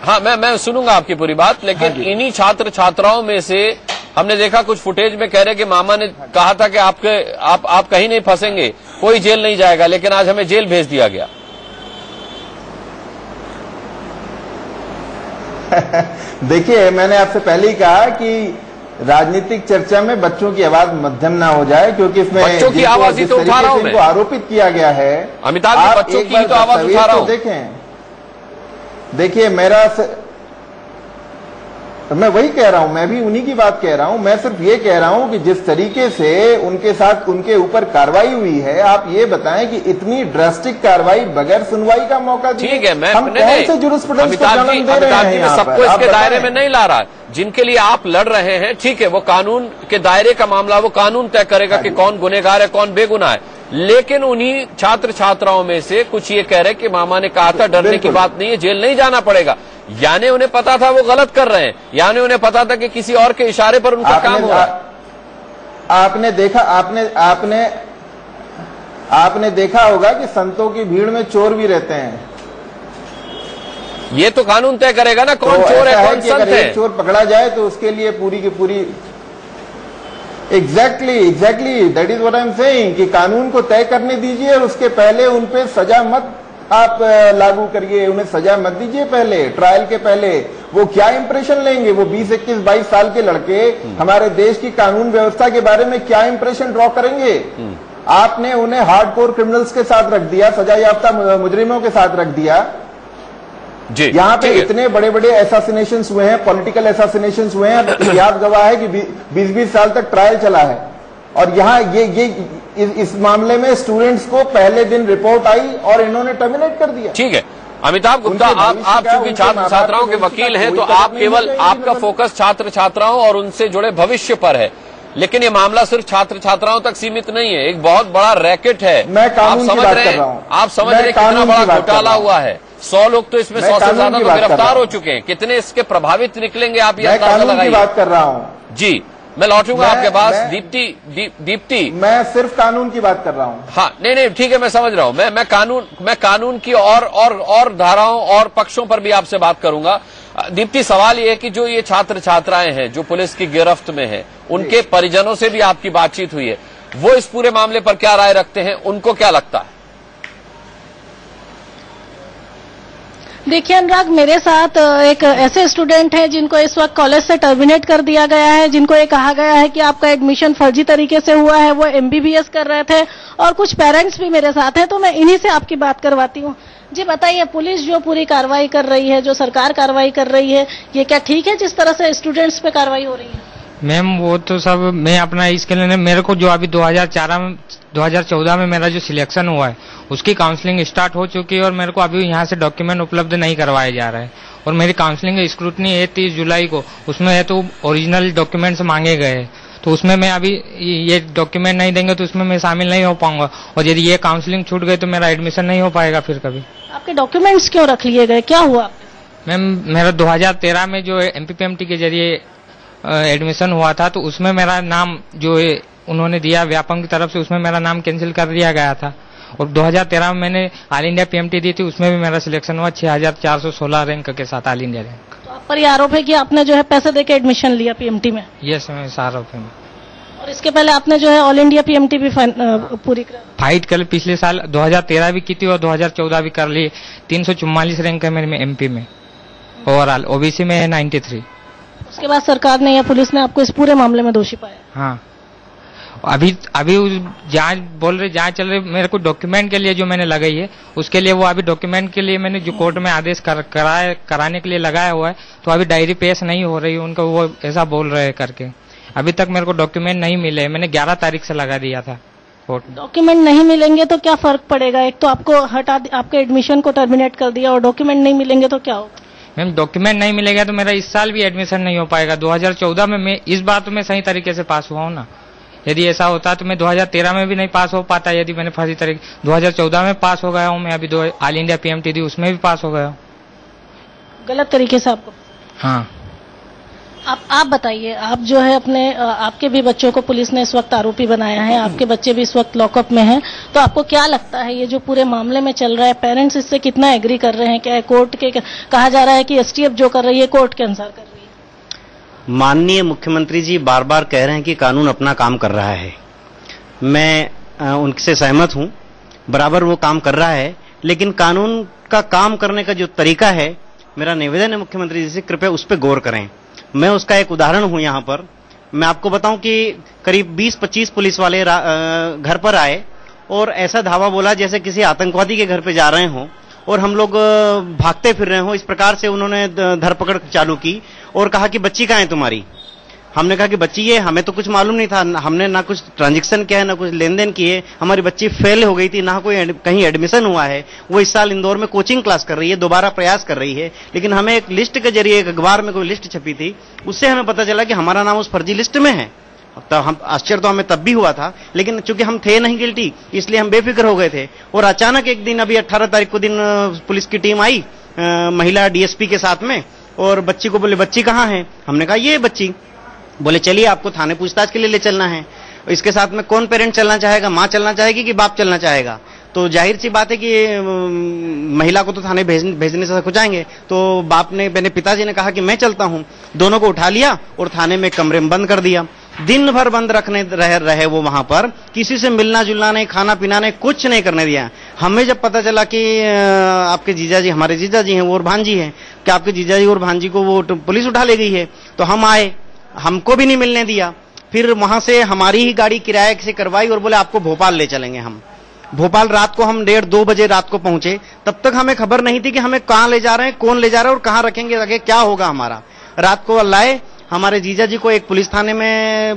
हाँ, मैं सुनूंगा आपकी पूरी बात, लेकिन इन्हीं छात्र छात्राओं में से हमने देखा कुछ फुटेज में कह रहे कि मामा ने कहा था कि आप कहीं नहीं फंसेंगे, कोई जेल नहीं जाएगा, लेकिन आज हमें जेल भेज दिया गया। देखिए, मैंने आपसे पहले ही कहा कि राजनीतिक चर्चा में बच्चों की आवाज मध्यम ना हो जाए, क्योंकि इसमें बच्चों की आवाज ही तो उठा रहा हूं मैं। आरोपित किया गया है अमिताभ जी, बच्चों की ही तो आवाज उठा रहा हूं। देखिए मैं वही कह रहा हूं, मैं भी उन्हीं की बात कह रहा हूं। मैं सिर्फ ये कह रहा हूं कि जिस तरीके से उनके साथ उनके ऊपर कार्रवाई हुई है, आप ये बताएं कि इतनी ड्रास्टिक कार्रवाई बगैर सुनवाई का मौका दिए, ठीक है, मैं हम कौन से जुरिस्प्रूडेंस को जन्म दे रहे हैं यहाँ पर? सबको इसके दायरे में नहीं ला रहा है। जिनके लिए आप लड़ रहे हैं, ठीक है, वो कानून के दायरे का मामला, वो कानून तय करेगा कि कौन गुनहगार है कौन बेगुनाह है। लेकिन उन्हीं छात्र छात्राओं में से कुछ ये कह रहे हैं कि मामा ने कहा था डरने की बात नहीं है, जेल नहीं जाना पड़ेगा। यानी उन्हें पता था वो गलत कर रहे हैं, यानी उन्हें पता था कि किसी और के इशारे पर उनका काम हो रहा है। आपने देखा होगा कि संतों की भीड़ में चोर भी रहते हैं। ये तो कानून तय करेगा ना कौन चोर है कौन संत है। चोर पकड़ा जाए तो उसके लिए पूरी की पूरी exactly that is what I am saying कि कानून को तय करने दीजिए और उसके पहले उन पे सजा मत आप लागू करिए, उन्हें सजा मत दीजिए। पहले ट्रायल के पहले वो क्या इंप्रेशन लेंगे? वो 20, 21, 22 साल के लड़के हमारे देश की कानून व्यवस्था के बारे में क्या इंप्रेशन ड्रॉ करेंगे? आपने उन्हें हार्डकोर क्रिमिनल्स के साथ रख दिया, सजा याफ्ता मुजरिमों के साथ रख दिया। जी, यहाँ पे इतने बड़े बड़े एसासिनेशंस हुए हैं, पॉलिटिकल एसासिनेशंस हुए हैं, इतिहास गवाह है कि 20-20 साल तक ट्रायल चला है। और यहाँ इस मामले में स्टूडेंट्स को पहले दिन रिपोर्ट आई और इन्होंने टर्मिनेट कर दिया। ठीक है अमिताभ गुप्ता, आप चूंकि छात्र छात्राओं के वकील हैं, तो आप केवल आपका फोकस छात्र छात्राओं और उनसे जुड़े भविष्य पर है, लेकिन ये मामला सिर्फ छात्र छात्राओं तक सीमित नहीं है, एक बहुत बड़ा रैकेट है। आप समझ रहे हैं कितना बड़ा घोटाला हुआ है। 100 लोग तो इसमें 100 से ज्यादा तो गिरफ्तार हो चुके हैं। कितने इसके प्रभावित निकलेंगे आप ये अंदाजा लगाइए। बात कर रहा हूँ जी, मैं लौटूंगा आपके पास। दीप्ति, मैं सिर्फ कानून की बात कर रहा हूँ। हाँ, नहीं ठीक है, मैं समझ रहा हूँ। मैं कानून की और धाराओं और पक्षों पर भी आपसे बात करूंगा। दीप्ति, सवाल ये है कि जो ये छात्र छात्राएं हैं जो पुलिस की गिरफ्त में हैं, उनके परिजनों से भी आपकी बातचीत हुई है, वो इस पूरे मामले पर क्या राय रखते हैं? उनको क्या लगता है? देखिए अनुराग, मेरे साथ एक ऐसे स्टूडेंट हैं जिनको इस वक्त कॉलेज से टर्मिनेट कर दिया गया है, जिनको ये कहा गया है कि आपका एडमिशन फर्जी तरीके से हुआ है। वो MBBS कर रहे थे और कुछ पेरेंट्स भी मेरे साथ हैं, तो मैं इन्हीं से आपकी बात करवाती हूँ। जी बताइए, पुलिस जो पूरी कार्रवाई कर रही है, जो सरकार कार्रवाई कर रही है, ये क्या ठीक है जिस तरह से स्टूडेंट्स पे कार्रवाई हो रही है? मैम वो तो सब मैं अपना इसके लिए मेरे को जो अभी 2014 में मेरा जो सिलेक्शन हुआ है उसकी काउंसलिंग स्टार्ट हो चुकी है और मेरे को अभी यहाँ से डॉक्यूमेंट उपलब्ध नहीं करवाए जा रहे हैं। और मेरी काउंसलिंग स्क्रूटनी है 30 जुलाई को, उसमें है तो ओरिजिनल डॉक्यूमेंट्स मांगे गए हैं, तो उसमें मैं अभी ये डॉक्यूमेंट नहीं देंगे तो उसमें मैं शामिल नहीं हो पाऊंगा। और यदि ये काउंसलिंग छूट गई तो मेरा एडमिशन नहीं हो पाएगा फिर कभी। आपके डॉक्यूमेंट्स क्यों रख लिए गए, क्या हुआ? मैम मेरा 2013 में जो MPPMT के जरिए एडमिशन हुआ था, तो उसमें मेरा नाम जो उन्होंने दिया व्यापम की तरफ से, उसमें मेरा नाम कैंसिल कर दिया गया था। और 2013 में मैंने ऑल इंडिया PMT दी थी, उसमें भी मेरा सिलेक्शन हुआ 6416 रैंक के साथ ऑल इंडिया रैंक। तो आप पर ये आरोप है कि आपने जो है पैसे देके एडमिशन लिया PMT में? यस मैम, इस आरोप है। और इसके पहले आपने जो है ऑल इंडिया PMT भी पूरी फाइट कर पिछले साल 2013 भी की थी और 2014 भी कर ली। 344 रैंक है मेरे MP में, ओवरऑल OBC में है 93। उसके बाद सरकार ने या पुलिस ने आपको इस पूरे मामले में दोषी पाया? हाँ, अभी जांच बोल रहे, जांच चल रही। मेरे को डॉक्यूमेंट के लिए जो मैंने लगाई है उसके लिए, वो अभी डॉक्यूमेंट के लिए मैंने जो कोर्ट में आदेश कराने के लिए लगाया हुआ है, तो अभी डायरी पेश नहीं हो रही उनको, वो ऐसा बोल रहे हैं करके। अभी तक मेरे को डॉक्यूमेंट नहीं मिले, मैंने 11 तारीख से लगा दिया था कोर्ट। डॉक्यूमेंट नहीं मिलेंगे तो क्या फर्क पड़ेगा? एक तो आपको आपके एडमिशन को टर्मिनेट कर दिया और डॉक्यूमेंट नहीं मिलेंगे तो क्या होगा? मैम डॉक्यूमेंट नहीं मिलेगा तो मेरा इस साल भी एडमिशन नहीं हो पाएगा। 2014 में मैं इस बार तो मैं सही तरीके से पास हुआ हूँ ना। यदि ऐसा होता तो मैं 2013 में भी नहीं पास हो पाता, यदि मैंने फर्जी तरीके 2014 में पास हो गया हूँ मैं। अभी ऑल इंडिया PMT दी, उसमें भी पास हो गया हूँ गलत तरीके से आपको। हाँ, आप बताइए, आप जो है अपने आपके भी बच्चों को पुलिस ने इस वक्त आरोपी बनाया है, आपके बच्चे भी इस वक्त लॉकअप में हैं, तो आपको क्या लगता है ये जो पूरे मामले में चल रहा है, पेरेंट्स इससे कितना एग्री कर रहे हैं? क्या कोर्ट के कहा जा रहा है कि एसटीएफ जो कर रही है कोर्ट के अनुसार कर रही है? माननीय मुख्यमंत्री जी बार बार कह रहे हैं कि कानून अपना काम कर रहा है। मैं उनसे सहमत हूं, बराबर वो काम कर रहा है, लेकिन कानून का काम करने का जो तरीका है, मेरा निवेदन है मुख्यमंत्री जी से कृपया उस पर गौर करें। मैं उसका एक उदाहरण हूं यहाँ पर। मैं आपको बताऊं कि करीब 20-25 पुलिस वाले घर पर आए और ऐसा धावा बोला जैसे किसी आतंकवादी के घर पे जा रहे हों और हम लोग भागते फिर रहे हों। इस प्रकार से उन्होंने धरपकड़ चालू की और कहा कि बच्ची कहाँ है तुम्हारी? हमने कहा कि बच्ची ये, हमें तो कुछ मालूम नहीं था, हमने ना कुछ ट्रांजैक्शन किया है, ना कुछ लेन देन किए। हमारी बच्ची फेल हो गई थी, ना कोई कहीं एडमिशन हुआ है। वो इस साल इंदौर में कोचिंग क्लास कर रही है, दोबारा प्रयास कर रही है। लेकिन हमें एक लिस्ट के जरिए, एक अखबार में कोई लिस्ट छपी थी, उससे हमें पता चला कि हमारा नाम उस फर्जी लिस्ट में है। तो हम आश्चर्य तो हमें तब भी हुआ था, लेकिन चूंकि हम थे नहीं गिल्टी, इसलिए हम बेफिक्र हो गए थे। और अचानक एक दिन, अभी 18 तारीख को दिन, पुलिस की टीम आई महिला डीएसपी के साथ में, और बच्ची को बोले बच्ची कहाँ है? हमने कहा ये बच्ची। बोले चलिए आपको थाने पूछताछ के लिए ले चलना है। इसके साथ में कौन पेरेंट चलना चाहेगा? माँ चलना चाहेगी कि बाप चलना चाहेगा? तो जाहिर सी बात है कि महिला को तो थाने भेजने से खुचाएंगे। तो बाप ने, मैंने पिताजी ने कहा कि मैं चलता हूं। दोनों को उठा लिया और थाने में कमरे में बंद कर दिया। दिन भर बंद रहे वो वहां पर, किसी से मिलना जुलना नहीं, खाना पीना नहीं, कुछ नहीं करने दिया। हमें जब पता चला कि आपके जीजाजी, हमारे जीजाजी हैं वो और भांजी हैं, कि आपके जीजाजी और भांजी को वो पुलिस उठा ले गई है, तो हम आए, हमको भी नहीं मिलने दिया। फिर वहां से हमारी ही गाड़ी किराए से करवाई और बोले आपको भोपाल ले चलेंगे हम। भोपाल रात को हम 1:30-2 बजे रात को पहुंचे। तब तक हमें खबर नहीं थी कि हमें कहां ले जा रहे हैं, कौन ले जा रहा है और कहां रखेंगे, आगे क्या होगा हमारा। रात को लाए, हमारे जीजा जी को एक पुलिस थाने में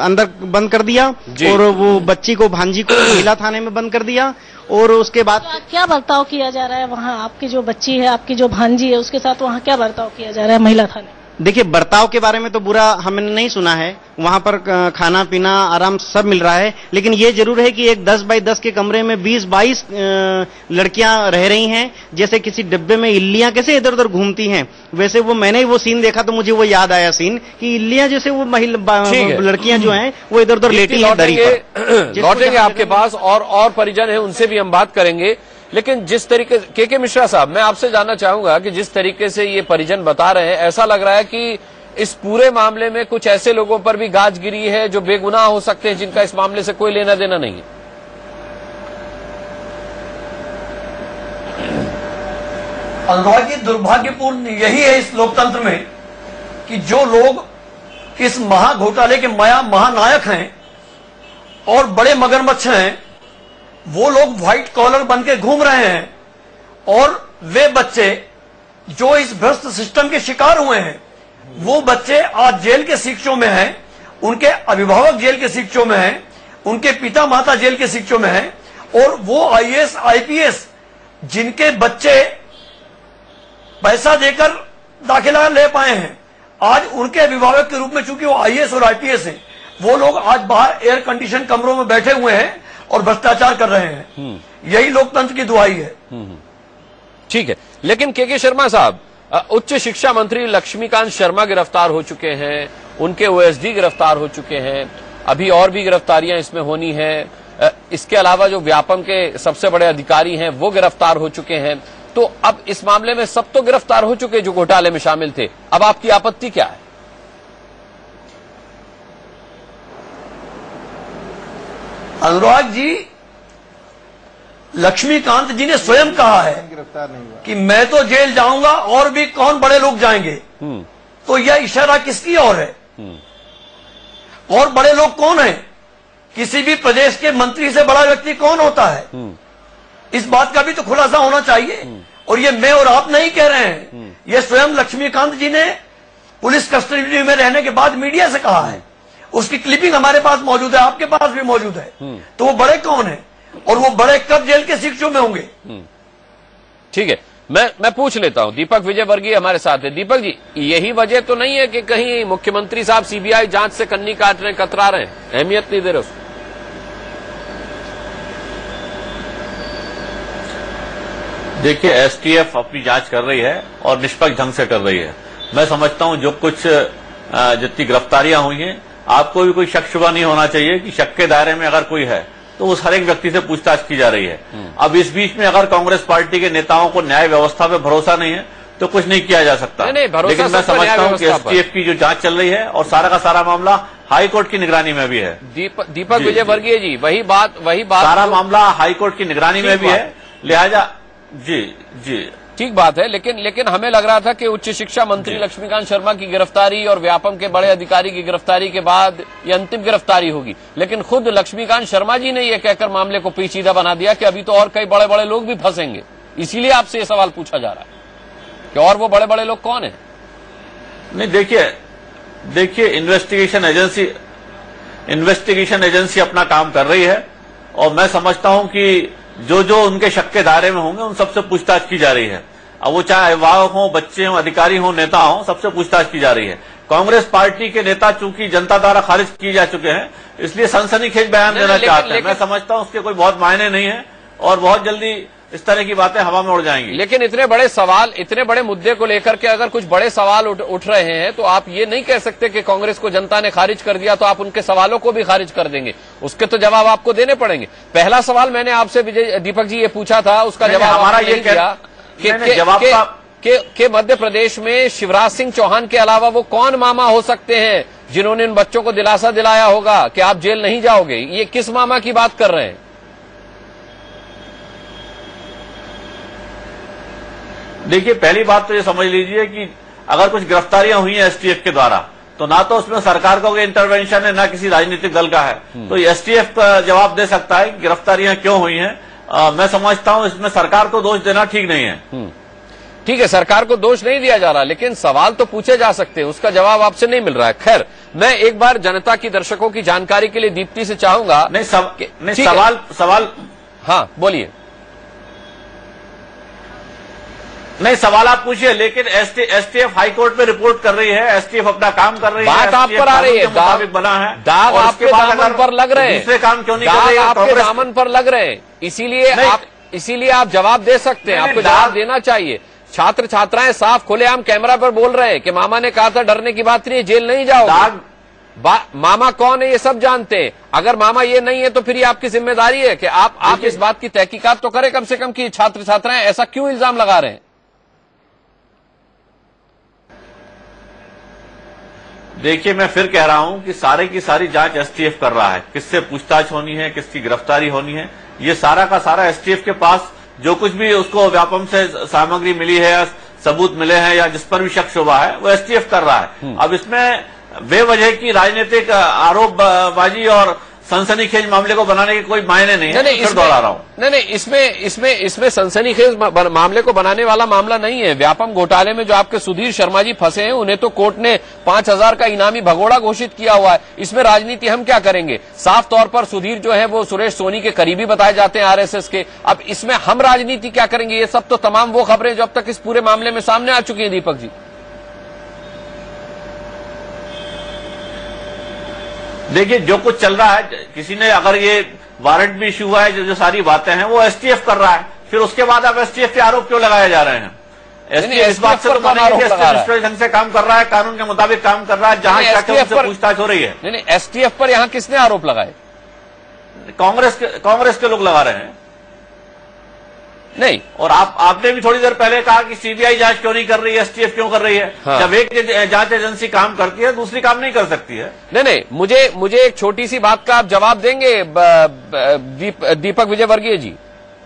अंदर बंद कर दिया और वो बच्ची को, भांजी को महिला थाने में बंद कर दिया। और उसके बाद क्या बर्ताव किया जा रहा है वहाँ? आपकी जो बच्ची है, आपकी जो भांजी है, उसके साथ वहाँ क्या बर्ताव किया जा रहा है महिला थाने? देखिए, बर्ताव के बारे में तो बुरा हमने नहीं सुना है। वहां पर खाना पीना आराम सब मिल रहा है। लेकिन ये जरूर है कि एक 10 बाई 10 के कमरे में 20-22 लड़कियां रह रही हैं। जैसे किसी डिब्बे में इल्लियां कैसे इधर उधर घूमती हैं, वैसे वो, मैंने वो सीन देखा तो मुझे वो याद आया सीन कि इल्लियां जैसे वो लड़कियां जो हैं वो इधर उधर लेटी हैं दरी पर। लौटेंगे आपके पास और परिजन है, उनसे भी हम बात करेंगे। लेकिन जिस तरीके, के मिश्रा साहब, मैं आपसे जानना चाहूंगा कि जिस तरीके से ये परिजन बता रहे हैं, ऐसा लग रहा है कि इस पूरे मामले में कुछ ऐसे लोगों पर भी गाज गिरी है जो बेगुनाह हो सकते हैं, जिनका इस मामले से कोई लेना देना नहीं है। अनुराग जी, दुर्भाग्यपूर्ण यही है इस लोकतंत्र में कि जो लोग इस महाघोटाले के महानायक हैं और बड़े मगरमच्छ हैं, वो लोग व्हाइट कॉलर बन के घूम रहे हैं, और वे बच्चे जो इस भ्रष्ट सिस्टम के शिकार हुए हैं, वो बच्चे आज जेल के शिक्षों में हैं, उनके अभिभावक जेल के शिक्षों में हैं, उनके पिता माता जेल के शिक्षों में हैं, और वो आईएएस आईपीएस जिनके बच्चे पैसा देकर दाखिला ले पाए हैं, आज उनके अभिभावक के रूप में, चूंकि वो आईएएस और आईपीएस हैं, वो लोग आज बाहर एयर कंडीशन कमरों में बैठे हुए हैं और भ्रष्टाचार कर रहे हैं। यही लोकतंत्र की दुहाई है। ठीक है, लेकिन के शर्मा साहब, उच्च शिक्षा मंत्री लक्ष्मीकांत शर्मा गिरफ्तार हो चुके हैं, उनके ओएसडी गिरफ्तार हो चुके हैं, अभी और भी गिरफ्तारियां इसमें होनी है। इसके अलावा जो व्यापम के सबसे बड़े अधिकारी हैं वो गिरफ्तार हो चुके हैं। तो अब इस मामले में सब तो गिरफ्तार हो चुके जो घोटाले में शामिल थे, अब आपकी आपत्ति क्या है? अनुराग जी, लक्ष्मीकांत जी ने स्वयं कहा है कि मैं तो जेल जाऊंगा और भी कौन बड़े लोग जाएंगे। तो यह इशारा किसकी ओर है? और बड़े लोग कौन हैं? किसी भी प्रदेश के मंत्री से बड़ा व्यक्ति कौन होता है? इस बात का भी तो खुलासा होना चाहिए। और ये मैं और आप नहीं कह रहे हैं, ये स्वयं लक्ष्मीकांत जी ने पुलिस कस्टडी में रहने के बाद मीडिया से कहा है। उसकी क्लिपिंग हमारे पास मौजूद है, आपके पास भी मौजूद है। तो वो बड़े कौन है और वो बड़े कब जेल के शिक्षों में होंगे? ठीक है, मैं पूछ लेता हूं। दीपक विजयवर्गीय हमारे साथ है। दीपक जी, यही वजह तो नहीं है कि कहीं मुख्यमंत्री साहब सीबीआई जांच से कन्नी काट रहे हैं, कतरा रहे हैं, अहमियत नहीं दे रहे उसको? देखिए, एसटीएफ अपनी जांच कर रही है और निष्पक्ष ढंग से कर रही है। मैं समझता हूं जो कुछ जितनी गिरफ्तारियां हुई हैं, आपको भी कोई शक शुबा नहीं होना चाहिए कि शक के दायरे में अगर कोई है तो उस हर एक व्यक्ति से पूछताछ की जा रही है। अब इस बीच में अगर कांग्रेस पार्टी के नेताओं को न्याय व्यवस्था पे भरोसा नहीं है तो कुछ नहीं किया जा सकता। लेकिन मैं समझता हूं कि एसटीएफ की जो जांच चल रही है और सारा का सारा मामला हाईकोर्ट की निगरानी में भी है। दीपक विजयवर्गीय जी, वही बात सारा मामला हाईकोर्ट की निगरानी में भी है, लिहाजा जी ठीक बात है। लेकिन हमें लग रहा था कि उच्च शिक्षा मंत्री लक्ष्मीकांत शर्मा की गिरफ्तारी और व्यापम के बड़े अधिकारी की गिरफ्तारी के बाद ये अंतिम गिरफ्तारी होगी, लेकिन खुद लक्ष्मीकांत शर्मा जी ने यह कहकर मामले को पेचीदा बना दिया कि अभी तो और कई बड़े बड़े लोग भी फंसेंगे। इसीलिए आपसे ये सवाल पूछा जा रहा है कि और वो बड़े बड़े लोग कौन है। नहीं, देखिए इन्वेस्टिगेशन एजेंसी अपना काम कर रही है और मैं समझता हूं कि जो उनके शक के दायरे में होंगे उन सबसे पूछताछ की जा रही है। अब वो चाहे अभिभावक हो, बच्चे हो, अधिकारी हो, नेता हो, सबसे पूछताछ की जा रही है। कांग्रेस पार्टी के नेता चूंकि जनता द्वारा खारिज किए जा चुके हैं, इसलिए सनसनीखेज बयान देना चाहते हैं। मैं समझता हूं उसके कोई बहुत मायने नहीं है और बहुत जल्दी इस तरह की बातें हवा में उड़ जाएंगी। लेकिन इतने बड़े मुद्दे को लेकर के अगर कुछ बड़े सवाल उठ रहे हैं तो आप ये नहीं कह सकते कि कांग्रेस को जनता ने खारिज कर दिया तो आप उनके सवालों को भी खारिज कर देंगे। उसके तो जवाब आपको देने पड़ेंगे। पहला सवाल मैंने आपसे दीपक जी ये पूछा था, उसका जवाब हमारा ये दिया कि मध्य प्रदेश में शिवराज सिंह चौहान के अलावा वो कौन मामा हो सकते हैं जिन्होंने इन बच्चों को दिलासा दिलाया होगा कि आप जेल नहीं जाओगे। ये किस मामा की बात कर रहे हैं? देखिए, पहली बात तो ये समझ लीजिए कि अगर कुछ गिरफ्तारियां हुई हैं एसटीएफ के द्वारा तो ना तो उसमें सरकार का कोई इंटरवेंशन है, ना किसी राजनीतिक दल का है। तो एसटीएफ का जवाब दे सकता है कि गिरफ्तारियां क्यों हुई हैं। मैं समझता हूं इसमें सरकार को दोष देना ठीक नहीं है। ठीक है, सरकार को दोष नहीं दिया जा रहा, लेकिन सवाल तो पूछे जा सकते हैं, उसका जवाब आपसे नहीं मिल रहा है। खैर, मैं एक बार जनता की, दर्शकों की जानकारी के लिए दीप्ति से चाहूंगा। सवाल हाँ बोलिए। नहीं, सवाल आप पूछिए, लेकिन एसटीएफ हाईकोर्ट में रिपोर्ट कर रही है, एसटीएफ अपना काम कर रही है, बात आप पर आ रही है, मुताबिक बना है, दाग आपके दामन पर लग रहे हैं, दूसरे काम क्यों नहीं कर रही है? आपके दामन पर लग रहे हैं, इसीलिए आप जवाब दे सकते हैं, आपको जवाब देना चाहिए। छात्र छात्राएं साफ खुलेआम कैमरा पर बोल रहे हैं कि मामा ने कहा था डरने की बात नहीं है, जेल नहीं जाओगे। मामा कौन है ये सब जानते हैं। अगर मामा ये नहीं है तो फिर ये आपकी जिम्मेदारी है कि आप इस बात की तहकीकात तो करें कम से कम कि छात्र छात्राएं ऐसा क्यों इल्जाम लगा रहे हैं। देखिए, मैं फिर कह रहा हूं कि सारे की सारी जांच एसटीएफ कर रहा है। किससे पूछताछ होनी है, किसकी गिरफ्तारी होनी है, ये सारा का सारा एसटीएफ के पास जो कुछ भी उसको व्यापम से सामग्री मिली है, सबूत मिले हैं या जिस पर भी शक शुबा है, वो एसटीएफ कर रहा है। अब इसमें बेवजह की राजनीतिक आरोपबाजी और सनसनीखेज मामले को बनाने के कोई मायने नहीं है। फिर दोहरा रहा हूं, नहीं, इसमें सनसनीखेज मामले को बनाने वाला मामला नहीं है। व्यापम घोटाले में जो आपके सुधीर शर्मा जी फंसे हैं, उन्हें तो कोर्ट ने 5,000 का इनामी भगोड़ा घोषित किया हुआ है। इसमें राजनीति हम क्या करेंगे? साफ तौर पर सुधीर जो है वो सुरेश सोनी के करीबी बताए जाते हैं, आरएसएस के। अब इसमें हम राजनीति क्या करेंगे? ये सब तो तमाम वो खबरें जो अब तक इस पूरे मामले में सामने आ चुकी है। दीपक जी, देखिए, जो कुछ चल रहा है, किसी ने अगर ये वारंट भी इश्यू हुआ है, जो सारी बातें हैं वो एसटीएफ कर रहा है, फिर उसके बाद अब एसटीएफ के आरोप क्यों लगाए जा रहे हैं? एसटीएफ इस बात से तो मानेंगे कि एसटीएफ ढंग से काम कर रहा है, कानून के मुताबिक काम कर रहा है, जहां शक है उनसे पूछताछ हो रही है। नहीं, एसटीएफ पर यहां किसने आरोप लगाए? कांग्रेस के लोग लगा रहे हैं। नहीं, और आपने भी थोड़ी देर पहले कहा कि सीबीआई जांच क्यों नहीं कर रही है, एसटीएफ क्यों कर रही है? हाँ। जब एक जांच एजेंसी काम करती है, दूसरी काम नहीं कर सकती है। नहीं, मुझे एक छोटी सी बात का आप जवाब देंगे दीपक विजयवर्गीय जी?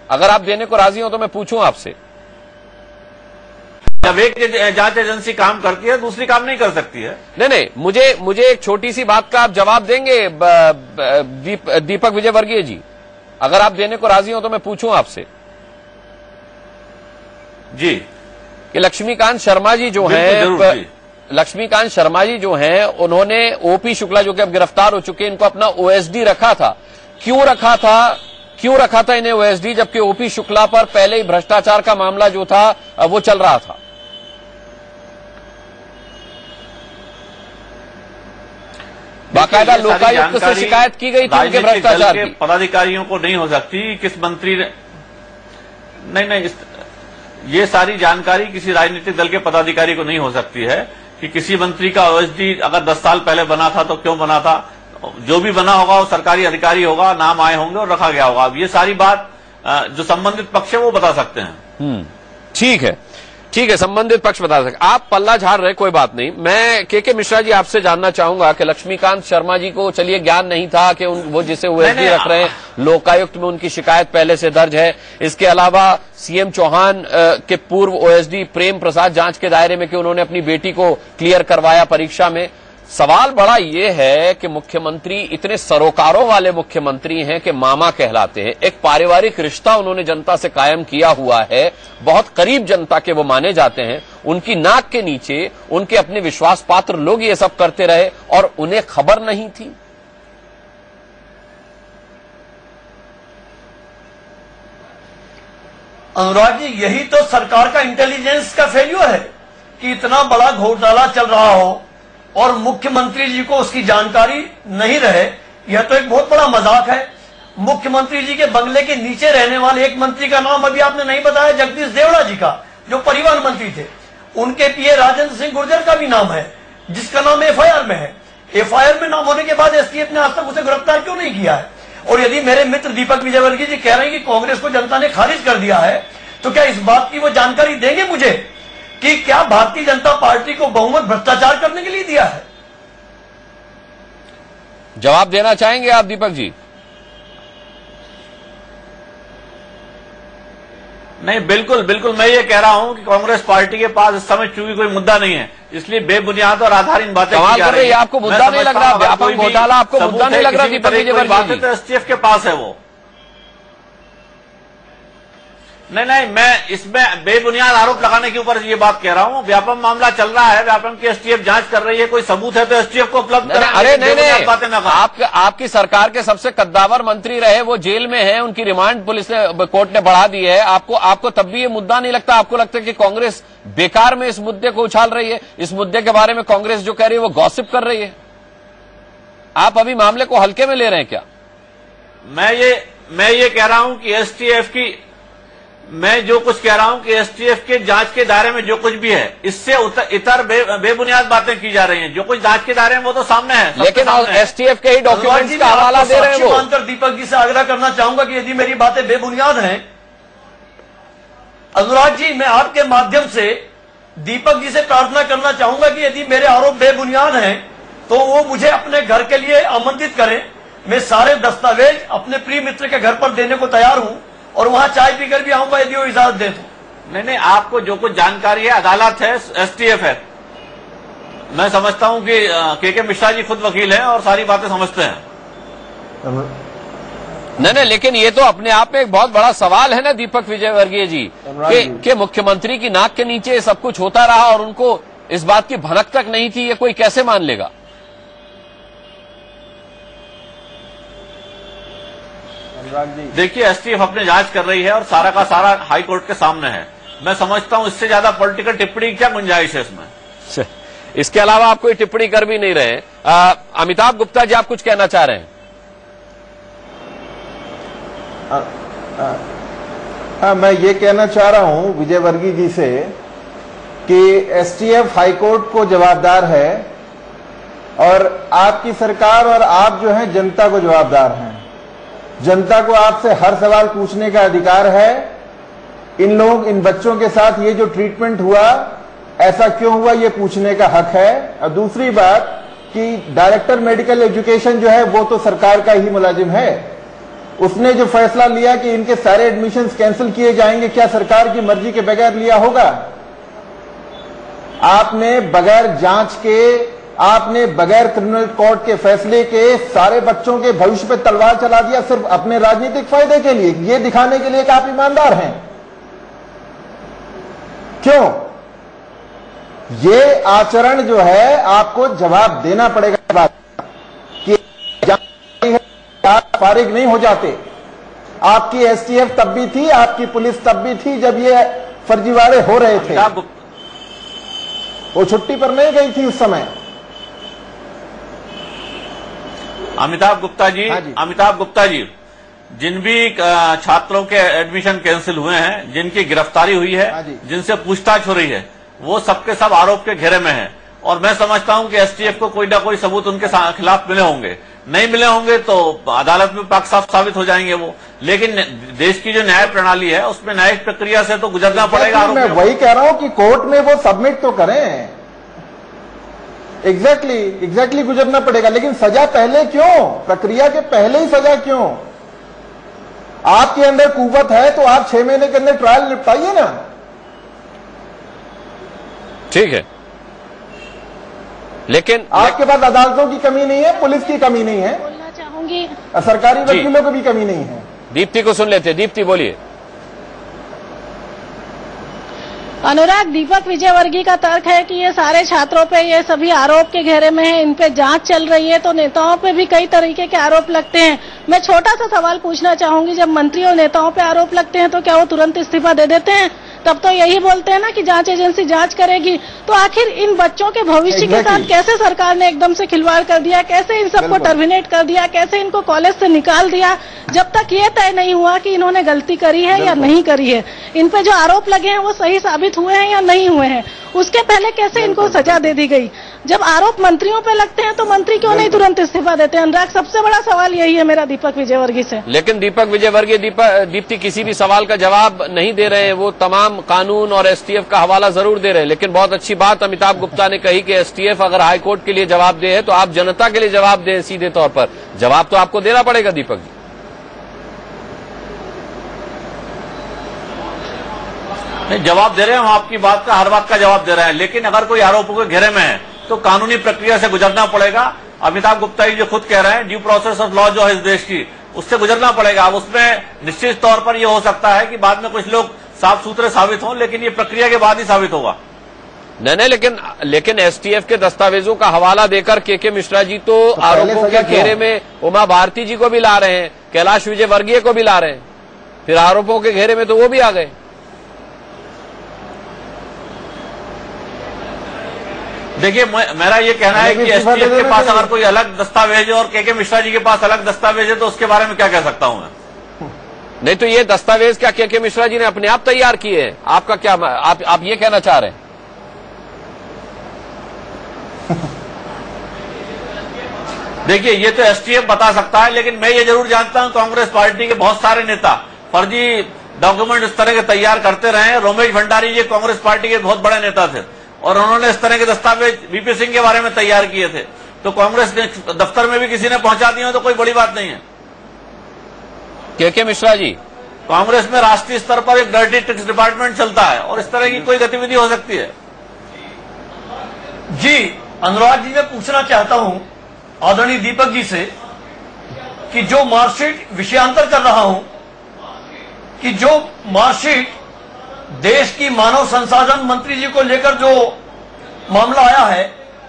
अगर आप देने को राजी हो तो मैं पूछूं आपसे। जब एक जांच एजेंसी काम करती है, दूसरी काम नहीं कर सकती है। नहीं, मुझे एक छोटी सी बात का आप जवाब देंगे दीपक विजयवर्गीय जी? अगर आप देने को राजी हो तो मैं पूछूं आपसे जी कि लक्ष्मीकांत शर्मा जी जो हैं, लक्ष्मीकांत शर्मा जी जो हैं, उन्होंने ओपी शुक्ला जो कि अब गिरफ्तार हो चुके हैं, इनको अपना ओएसडी रखा था। क्यों रखा था इन्हें ओएसडी, जबकि ओपी शुक्ला पर पहले ही भ्रष्टाचार का मामला जो था वो चल रहा था? बाकायदा लोकायुक्त से शिकायत की गई थी उनके भ्रष्टाचार की। पदाधिकारियों को नहीं हो सकती, किस मंत्री ने नहीं, ये सारी जानकारी किसी राजनीतिक दल के पदाधिकारी को नहीं हो सकती है कि किसी मंत्री का ओएसडी अगर 10 साल पहले बना था तो क्यों बना था, जो भी बना होगा वो सरकारी अधिकारी होगा, नाम आए होंगे और रखा गया होगा। अब ये सारी बात जो संबंधित पक्ष है वो बता सकते हैं। ठीक है, संबंधित पक्ष बता सकते। आप पल्ला झाड़ रहे, कोई बात नहीं। मैं के मिश्रा जी आपसे जानना चाहूंगा कि लक्ष्मीकांत शर्मा जी को चलिए ज्ञान नहीं था कि वो जिसे ओएसडी रख रहे हैं, लोकायुक्त में उनकी शिकायत पहले से दर्ज है। इसके अलावा सीएम चौहान के पूर्व ओएसडी प्रेम प्रसाद जांच के दायरे में कि उन्होंने अपनी बेटी को क्लियर करवाया परीक्षा में। सवाल बड़ा ये है कि मुख्यमंत्री इतने सरोकारों वाले मुख्यमंत्री हैं कि मामा कहलाते हैं। एक पारिवारिक रिश्ता उन्होंने जनता से कायम किया हुआ है, बहुत करीब जनता के वो माने जाते हैं। उनकी नाक के नीचे उनके अपने विश्वास पात्र लोग ये सब करते रहे और उन्हें खबर नहीं थी। अनुराग जी, यही तो सरकार का इंटेलिजेंस का फेल्यूर है कि इतना बड़ा घोटाला चल रहा हो और मुख्यमंत्री जी को उसकी जानकारी नहीं रहे। यह तो एक बहुत बड़ा मजाक है। मुख्यमंत्री जी के बंगले के नीचे रहने वाले एक मंत्री का नाम अभी आपने नहीं बताया, जगदीश देवड़ा जी का, जो परिवहन मंत्री थे। उनके पीए राजेंद्र सिंह गुर्जर का भी नाम है, जिसका नाम एफआईआर में है। एफआईआर में नाम होने के बाद एसटीएफ ने आज तक उसे गिरफ्तार क्यों नहीं किया है? और यदि मेरे मित्र दीपक विजयवर्गीय जी कह रहे हैं कि कांग्रेस को जनता ने खारिज कर दिया है, तो क्या इस बात की वो जानकारी देंगे मुझे कि क्या भारतीय जनता पार्टी को बहुमत भ्रष्टाचार करने के लिए दिया है? जवाब देना चाहेंगे आप दीपक जी? नहीं, बिल्कुल बिल्कुल। मैं ये कह रहा हूं कि कांग्रेस पार्टी के पास इस समय चूंकि कोई मुद्दा नहीं है, इसलिए बेबुनियाद और आधारहीन बातें की जा रही है। आपको मुद्दा नहीं लग रहा? व्यापक घोटाला आपको मुद्दा नहीं लग रहा? दीपक विजयवर्गीय तो एसटीएफ के पास है वो। नहीं, मैं इसमें बेबुनियाद आरोप लगाने के ऊपर ये बात कह रहा हूं। व्यापम मामला चल रहा है, व्यापम की एसटीएफ जांच कर रही है, कोई सबूत है तो एसटीएफ को उपलब्ध करें। अरे नहीं, बातें ना आपकी सरकार के सबसे कद्दावर मंत्री रहे, वो जेल में हैं, उनकी रिमांड पुलिस ने, कोर्ट ने बढ़ा दी है। आपको तब भी ये मुद्दा नहीं लगता? आपको लगता है कि कांग्रेस बेकार में इस मुद्दे को उछाल रही है? इस मुद्दे के बारे में कांग्रेस जो कह रही है वो गॉसिप कर रही है? आप अभी मामले को हल्के में ले रहे हैं क्या? मैं ये कह रहा हूं कि एसटीएफ की, मैं जो कुछ कह रहा हूं कि एसटीएफ के जांच के दायरे में जो कुछ भी है, इससे इतर बेबुनियाद बातें की जा रही हैं। जो कुछ जांच के दायरे में वो तो सामने है, लेकिन एसटीएफ के ही डॉक्यूमेंट्स का हवाला दे रहे हैं वो। मानकर दीपक जी से आग्रह करना चाहूंगा कि यदि मेरी बातें बेबुनियाद हैं, अनुराग जी, मैं आपके माध्यम से दीपक जी से प्रार्थना करना चाहूंगा कि यदि मेरे आरोप बेबुनियाद हैं तो वो मुझे अपने घर के लिए आमंत्रित करें। मैं सारे दस्तावेज अपने प्रिय मित्र के घर पर देने को तैयार हूं और वहां चाय पीकर भी आऊंगा यदि वो इजाजत दे तो। नहीं, आपको जो कुछ जानकारी है, अदालत है, एसटीएफ है। मैं समझता हूं कि के मिश्रा जी खुद वकील हैं और सारी बातें समझते हैं। नहीं, लेकिन ये तो अपने आप में एक बहुत बड़ा सवाल है ना दीपक विजयवर्गीय जी, कि मुख्यमंत्री की नाक के नीचे सब कुछ होता रहा और उनको इस बात की भनक तक नहीं थी। ये कोई कैसे मान लेगा? देखिए, एसटीएफ अपनी जांच कर रही है और सारा का सारा हाई कोर्ट के सामने है। मैं समझता हूं इससे ज्यादा पॉलिटिकल टिप्पणी क्या गुंजाइश है इसमें? इसके अलावा आप कोई टिप्पणी कर भी नहीं रहे। अमिताभ गुप्ता जी, आप कुछ कहना चाह रहे हैं? मैं ये कहना चाह रहा हूं विजयवर्गीय जी से कि एसटीएफ हाईकोर्ट को जवाबदार है और आपकी सरकार और आप जो हैं जनता को जवाबदार हैं। जनता को आपसे हर सवाल पूछने का अधिकार है। इन बच्चों के साथ ये जो ट्रीटमेंट हुआ, ऐसा क्यों हुआ, ये पूछने का हक है। और दूसरी बात कि डायरेक्टर मेडिकल एजुकेशन जो है वो तो सरकार का ही मुलाजिम है। उसने जो फैसला लिया कि इनके सारे एडमिशंस कैंसिल किए जाएंगे, क्या सरकार की मर्जी के बगैर लिया होगा? आपने बगैर जांच के, आपने बगैर क्रिमिनल कोर्ट के फैसले के सारे बच्चों के भविष्य पे तलवार चला दिया, सिर्फ अपने राजनीतिक फायदे के लिए, ये दिखाने के लिए कि आप ईमानदार हैं। क्यों? ये आचरण जो है आपको जवाब देना पड़ेगा बात कि आप फारिग नहीं हो जाते। आपकी एसटीएफ तब भी थी, आपकी पुलिस तब भी थी जब ये फर्जीवाड़े हो रहे थे। वो छुट्टी पर नहीं गई थी उस समय। अमिताभ गुप्ता जी, जिन भी छात्रों के एडमिशन कैंसिल हुए हैं, जिनकी गिरफ्तारी हुई है, जिनसे पूछताछ हो रही है, वो सबके सब आरोप के घेरे में हैं। और मैं समझता हूं कि एसटीएफ को कोई ना कोई सबूत उनके खिलाफ मिले होंगे, नहीं मिले होंगे तो अदालत में पाक साफ साबित हो जाएंगे वो। लेकिन देश की जो न्याय प्रणाली है उसमें न्यायिक प्रक्रिया से तो गुजरना पड़ेगा। मैं वही कह रहा हूं कि कोर्ट में वो सबमिट तो करें, एग्जैक्टली गुजरना पड़ेगा, लेकिन सजा पहले क्यों? प्रक्रिया के पहले ही सजा क्यों? आपके अंदर कुव्वत है तो आप 6 महीने के अंदर ट्रायल निपटाइए ना। ठीक है, लेकिन आपके पास अदालतों की कमी नहीं है, पुलिस की कमी नहीं है, बोलना चाहूंगी सरकारी वकीलों की भी कमी नहीं है। दीप्ति को सुन लेते। दीप्ति बोलिए। अनुराग, दीपक विजयवर्गीय का तर्क है कि ये सारे छात्रों पे ये सभी आरोप के घेरे में है, इन पे जांच चल रही है, तो नेताओं पे भी कई तरीके के आरोप लगते हैं। मैं छोटा सा सवाल पूछना चाहूंगी, जब मंत्री और नेताओं पे आरोप लगते हैं तो क्या वो तुरंत इस्तीफा दे देते हैं? तब तो यही बोलते हैं ना कि जांच एजेंसी जांच करेगी। तो आखिर इन बच्चों के भविष्य के साथ कैसे सरकार ने एकदम से खिलवाड़ कर दिया, कैसे इन सबको टर्मिनेट कर दिया, कैसे इनको कॉलेज से निकाल दिया, जब तक ये तय नहीं हुआ कि इन्होंने गलती करी है या नहीं करी है, इन पे जो आरोप लगे हैं वो सही साबित हुए हैं या नहीं हुए हैं, उसके पहले कैसे इनको सजा दे दी गई? जब आरोप मंत्रियों पे लगते हैं तो मंत्री क्यों नहीं तुरंत इस्तीफा देते हैं? अनुराग, सबसे बड़ा सवाल यही है मेरा दीपक विजयवर्गीय से। लेकिन दीपक विजयवर्गीय दीप्ति किसी भी सवाल का जवाब नहीं दे रहे हैं। वो तमाम कानून और एसटीएफ का हवाला जरूर दे रहे हैं, लेकिन बहुत अच्छी बात अमिताभ गुप्ता ने कही कि एसटीएफ अगर हाईकोर्ट के लिए जवाब दे है तो आप जनता के लिए जवाब दे सीधे तौर पर। जवाब तो आपको देना पड़ेगा दीपक जी। जवाब दे रहे हैं हम, आपकी बात का हर बात का जवाब दे रहे हैं, लेकिन अगर कोई आरोपों के घेरे में है तो कानूनी प्रक्रिया से गुजरना पड़ेगा। अमिताभ गुप्ता जी जो खुद कह रहे हैं ड्यू प्रोसेस ऑफ लॉ जो है इस देश की, उससे गुजरना पड़ेगा। अब उसमें निश्चित तौर पर यह हो सकता है कि बाद में कुछ लोग साफ सुथरे साबित हों, लेकिन ये प्रक्रिया के बाद ही साबित होगा। नहीं, लेकिन एसटीएफ के दस्तावेजों का हवाला देकर के मिश्रा जी तो आरोपों के घेरे में उमा भारती जी को भी ला रहे हैं, कैलाश विजयवर्गीय को भी ला रहे हैं, फिर आरोपों के घेरे में तो वो भी आ गए। देखिए, मेरा ये कहना है कि एसटीएफ के पास अगर कोई अलग दस्तावेज है और के मिश्रा जी के पास अलग दस्तावेज है तो उसके बारे में क्या कह सकता हूं मैं? नहीं तो ये दस्तावेज क्या के मिश्रा जी ने अपने आप तैयार किए हैं? आपका क्या आप ये कहना चाह रहे हैं? देखिए, ये तो एसटीएफ बता सकता है, लेकिन मैं ये जरूर जानता हूं कांग्रेस पार्टी के बहुत सारे नेता फर्जी डॉक्यूमेंट इस तरह के तैयार करते रहे। रमेश भंडारी जी कांग्रेस पार्टी के बहुत बड़े नेता थे और उन्होंने इस तरह के दस्तावेज वीपी सिंह के बारे में तैयार किए थे, तो कांग्रेस ने दफ्तर में भी किसी ने पहुंचा दिया तो कोई बड़ी बात नहीं है। के मिश्रा जी, कांग्रेस में राष्ट्रीय स्तर पर एक डर्टी ट्रिक्स डिपार्टमेंट चलता है और इस तरह की कोई गतिविधि हो सकती है। जी अनुराग जी, मैं पूछना चाहता हूं आदरणीय दीपक जी से कि जो मार्कशीट विषयांतर कर रहा हूं कि जो मार्कशीट देश की मानव संसाधन मंत्री जी को लेकर जो मामला आया है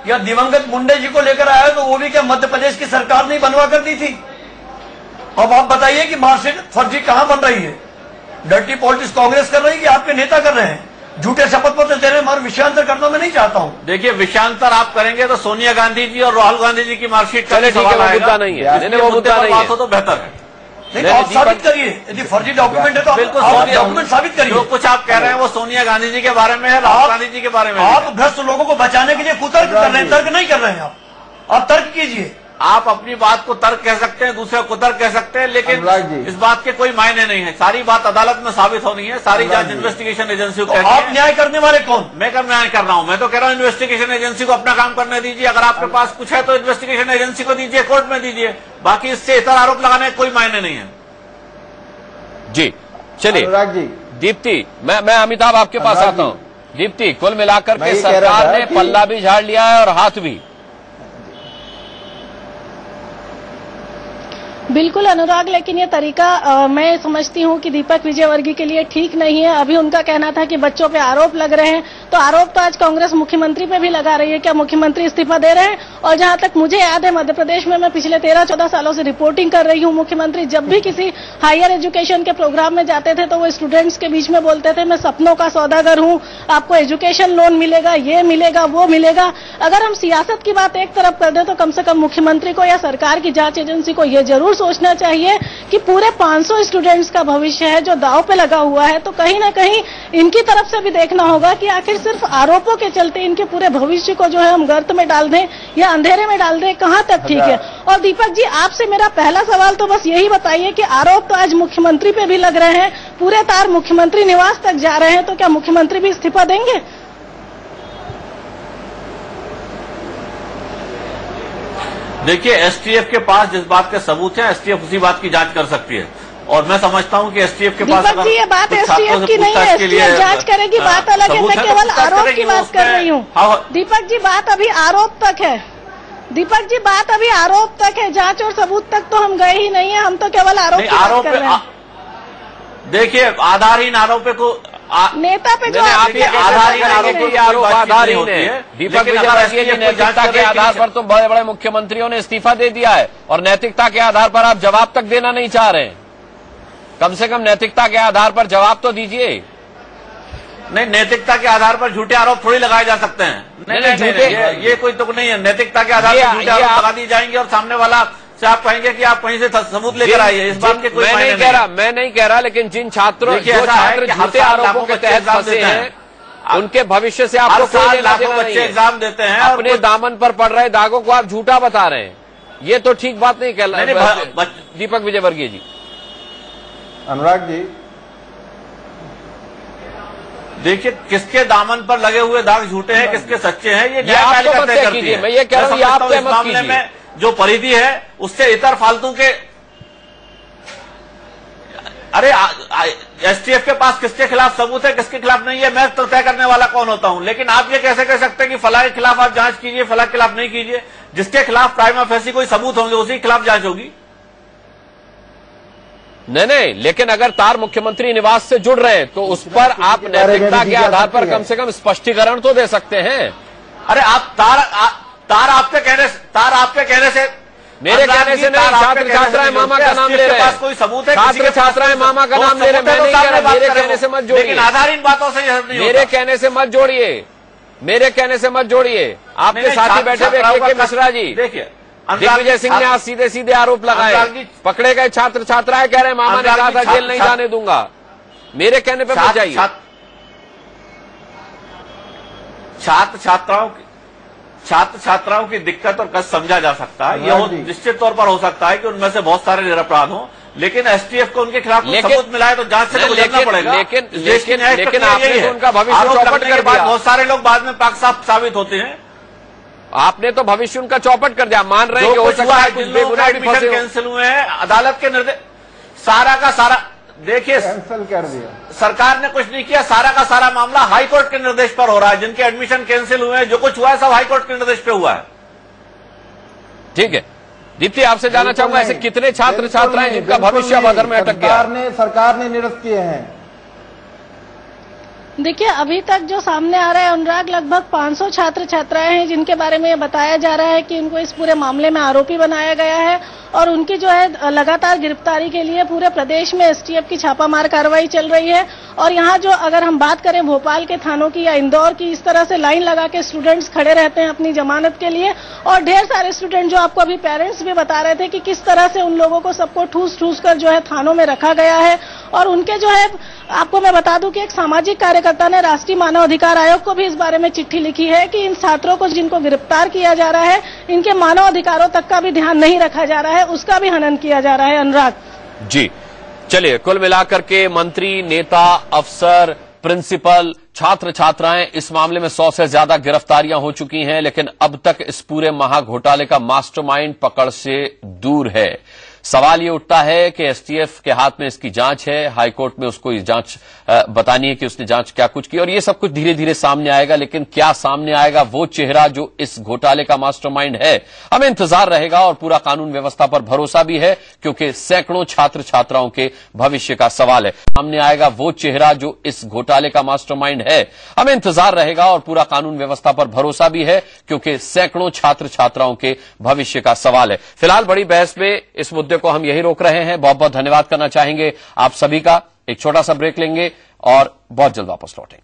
या दिवंगत मुंडे जी को लेकर आया है, तो वो भी क्या मध्य प्रदेश की सरकार ने बनवा कर दी थी? अब आप बताइए कि मार्कशीट फर्जी कहां बन रही है? डर्टी पॉलिटिक्स कांग्रेस कर रही है कि आपके नेता कर रहे हैं? झूठे शपथ पत्र दे रहे हैं। विषयांतर करना मैं नहीं चाहता हूं। देखिए, विषयांतर आप करेंगे तो सोनिया गांधी जी और राहुल गांधी जी की मार्कशीट का सवाल मुद्दा नहीं है, वो मुद्दा नहीं है, तो बेहतर है। नहीं, आप साबित करिए, यदि फर्जी डॉक्यूमेंट है तो बिल्कुल डॉक्यूमेंट साबित करिए। जो कुछ आप कह रहे हैं वो सोनिया गांधी जी के बारे में है, राहुल गांधी जी के बारे में। आप भ्रष्ट लोगों को बचाने के लिए कुतर्क कर रहे हैं, तर्क नहीं कर रहे हैं। आप तर्क कीजिए। आप अपनी बात को तर्क कह सकते हैं, दूसरे को तर्क कह सकते हैं, लेकिन इस बात के कोई मायने नहीं है। सारी बात अदालत में साबित होनी है, सारी जांच इन्वेस्टिगेशन एजेंसी को। आप न्याय करने वाले कौन? मैं कब न्याय कर रहा हूं? मैं तो कह रहा हूं इन्वेस्टिगेशन एजेंसी को अपना काम करने दीजिए। अगर आपके पास कुछ है तो इन्वेस्टिगेशन एजेंसी को दीजिए, कोर्ट में दीजिए। बाकी इससे इतर आरोप लगाने का कोई मायने नहीं है। जी चलिए अनुराग जी, दीप्ति, मैं अमिताभ आपके पास आता हूं। दीप्ति, कुल मिलाकर के सरकार ने पल्ला भी झाड़ लिया है और हाथ भी। बिल्कुल अनुराग, लेकिन ये तरीका मैं समझती हूँ कि दीपक विजयवर्गीय के लिए ठीक नहीं है। अभी उनका कहना था कि बच्चों पे आरोप लग रहे हैं, तो आरोप तो आज कांग्रेस मुख्यमंत्री पे भी लगा रही है। क्या मुख्यमंत्री इस्तीफा दे रहे हैं? और जहां तक मुझे याद है, मध्य प्रदेश में मैं पिछले 13-14 सालों से रिपोर्टिंग कर रही हूँ। मुख्यमंत्री जब भी किसी हायर एजुकेशन के प्रोग्राम में जाते थे तो वो स्टूडेंट्स के बीच में बोलते थे, मैं सपनों का सौदागर हूँ, आपको एजुकेशन लोन मिलेगा, ये मिलेगा, वो मिलेगा। अगर हम सियासत की बात एक तरफ कर दें तो कम से कम मुख्यमंत्री को या सरकार की जांच एजेंसी को ये जरूर सोचना चाहिए कि पूरे 500 स्टूडेंट्स का भविष्य है जो दांव पे लगा हुआ है, तो कहीं ना कहीं इनकी तरफ से भी देखना होगा कि आखिर सिर्फ आरोपों के चलते इनके पूरे भविष्य को जो है हम गर्त में डाल दें या अंधेरे में डाल दें, कहां तक ठीक है। और दीपक जी, आपसे मेरा पहला सवाल तो बस यही बताइए कि आरोप तो आज मुख्यमंत्री पे भी लग रहे हैं, पूरे तार मुख्यमंत्री निवास तक जा रहे हैं, तो क्या मुख्यमंत्री भी इस्तीफा देंगे? देखिए, एसटीएफ के पास जिस बात के सबूत हैं, एसटीएफ उसी बात की जांच कर सकती है। और मैं समझता हूं कि एसटीएफ के पास दीपक जी, ये बात एसटीएफ की नहीं है, एसटीएफ जांच करेगी, बात अलग है। मैं केवल आरोप की बात कर रही हूँ। दीपक जी, बात अभी आरोप तक है। दीपक जी, बात अभी आरोप तक है, जांच और सबूत तक तो हम गए ही नहीं है, हम तो केवल आरोप की बात कर रहे हैं। देखिए, आधारहीन आरोप को नेता पे जो आधारहीन आरोप आधारहीन है। दीपक विजयवर्गीय जी, नैतिकता के आधार पर तो बड़े बड़े मुख्यमंत्रियों ने इस्तीफा दे दिया है और नैतिकता के आधार पर आप जवाब तक देना नहीं चाह रहे हैं। कम से कम नैतिकता के आधार पर जवाब तो दीजिए। नहीं, नैतिकता के आधार पर झूठे आरोप थोड़ी लगाए जा सकते हैं। नहीं, झूठे ये कोई तुक नहीं है। नैतिकता के आधार पर झूठे आरोप लगा दिए जाएंगे और सामने वाला से आप कहेंगे कि आप कहीं से सबूत लेकर आइए। इस बात के कोई मैं नहीं कह रहा, लेकिन जिन छात्रों छात्र झूठे आरोपों के तहत फंसे हैं, उनके भविष्य से आपको कोई लेना देना नहीं है। एग्जाम देते हैं, अपने दामन पर पड़ रहे दागों को आप झूठा बता रहे हैं, ये तो ठीक बात नहीं कह रहे। दीपक विजयवर्गीय जी। अनुराग जी, देखिए, किसके दामन पर लगे हुए दाग झूठे हैं, किसके सच्चे हैं, ये आप तय कीजिए। मैं ये कह रहा हूँ, आप तय मत मामले कीजिए। में जो परिधि है उससे इतर फालतू के, अरे एसटीएफ के पास किसके खिलाफ सबूत है, किसके खिलाफ नहीं है, मैं तो तय करने वाला कौन होता हूं। लेकिन आप ये कैसे कह सकते हैं कि फला के खिलाफ आप जांच कीजिए, फला के खिलाफ नहीं कीजिए? जिसके खिलाफ प्राइमा फेसी कोई सबूत होंगे उसी के खिलाफ जांच होगी। नहीं, लेकिन अगर तार मुख्यमंत्री निवास से जुड़ रहे हैं तो उस पर आप नैतिकता के आधार पर कम से कम स्पष्टीकरण तो दे सकते हैं। अरे आप तार आपके कहने से, मेरे कहने से नहीं, छात्र छात्राएं मामा का नाम ले रहे हैं। कोई सबूत है? छात्र छात्राएं मामा का नाम ले रहे हैं। मैं नहीं कह रहा, मेरे कहने से मत जोड़िए। आधारहीन बातों से यह नहीं, मेरे कहने से मत जोड़िए, मेरे कहने से मत जोड़िए। आपके साथी बैठे हुए के मिश्रा जी, देखिए, दिग्विजय सिंह ने आज सीधे सीधे आरोप लगाए। पकड़े गए छात्र छात्राएं कह रहे हैं मामा ने कहा था जेल नहीं जाने दूंगा। मेरे कहने पे मत जाइए। छात्र छात्राओं की दिक्कत और कष्ट समझा जा सकता है। यह निश्चित तौर पर हो सकता है कि उनमें से बहुत सारे निरपराध हों, लेकिन एसटीएफ को उनके खिलाफ सबूत मिला है तो जांच से गुजरना पड़ेगा। लेकिन आपने तो उनका भविष्य चौपट कर दिया। बहुत सारे लोग बाद में पाक साफ साबित होते हैं। आपने तो भविष्य उनका चौपट कर दिया। मान रहे हैं कि हो सकता है कुछ बेगुनाह भी फंसे कैंसिल हुए हैं, अदालत के निर्देश सारा का सारा, देखिए, कैंसिल कर दिया। सरकार ने कुछ नहीं किया, सारा का सारा मामला हाईकोर्ट के निर्देश पर हो रहा है। जिनके एडमिशन कैंसिल हुए हैं, जो कुछ हुआ है सब हाईकोर्ट के निर्देश पे हुआ है। ठीक है दीप्ति, आपसे जानना चाहूंगा ऐसे कितने छात्र छात्राएं जिनका भविष्य अधर में अटक गया? सरकार ने निरस्त किए हैं। देखिए, अभी तक जो सामने आ रहा है अनुराग, लगभग 500 छात्र छात्राएं हैं जिनके बारे में बताया जा रहा है कि इनको इस पूरे मामले में आरोपी बनाया गया है और उनकी जो है लगातार गिरफ्तारी के लिए पूरे प्रदेश में एसटीएफ की छापामार कार्रवाई चल रही है। और यहाँ जो अगर हम बात करें भोपाल के थानों की या इंदौर की, इस तरह से लाइन लगा के स्टूडेंट्स खड़े रहते हैं अपनी जमानत के लिए। और ढेर सारे स्टूडेंट जो आपको अभी पेरेंट्स भी बता रहे थे कि किस तरह से उन लोगों को सबको ठूस ठूस कर जो है थानों में रखा गया है। और उनके जो है, आपको मैं बता दूं कि एक सामाजिक कार्यकर्ता ने राष्ट्रीय मानव अधिकार आयोग को भी इस बारे में चिट्ठी लिखी है कि इन छात्रों को जिनको गिरफ्तार किया जा रहा है, इनके मानव अधिकारों तक का भी ध्यान नहीं रखा जा रहा है, उसका भी हनन किया जा रहा है। अनुराग जी, चलिए, कुल मिलाकर के मंत्री, नेता, अफसर, प्रिंसिपल, छात्र छात्राएं, इस मामले में 100 से ज्यादा गिरफ्तारियां हो चुकी हैं, लेकिन अब तक इस पूरे महाघोटाले का मास्टरमाइंड पकड़ से दूर है। सवाल ये उठता है कि एसटीएफ के हाथ में इसकी जांच है, हाईकोर्ट में उसको ये जांच बतानी है कि उसने जांच क्या कुछ की, और ये सब कुछ धीरे धीरे सामने आएगा। लेकिन क्या सामने आएगा वो चेहरा जो इस घोटाले का मास्टरमाइंड है, हमें इंतजार रहेगा। और पूरा कानून व्यवस्था पर भरोसा भी है, क्योंकि सैकड़ों छात्र छात्राओं के भविष्य का सवाल है। सामने आएगा वो चेहरा जो इस घोटाले का मास्टरमाइंड है, हमें इंतजार रहेगा। और पूरा कानून व्यवस्था पर भरोसा भी है, क्योंकि सैकड़ों छात्र छात्राओं के भविष्य का सवाल है। फिलहाल बड़ी बहस में इस मुद्दे को हम यही रोक रहे हैं। बहुत बहुत धन्यवाद करना चाहेंगे आप सभी का। एक छोटा सा ब्रेक लेंगे और बहुत जल्द वापस लौटेंगे।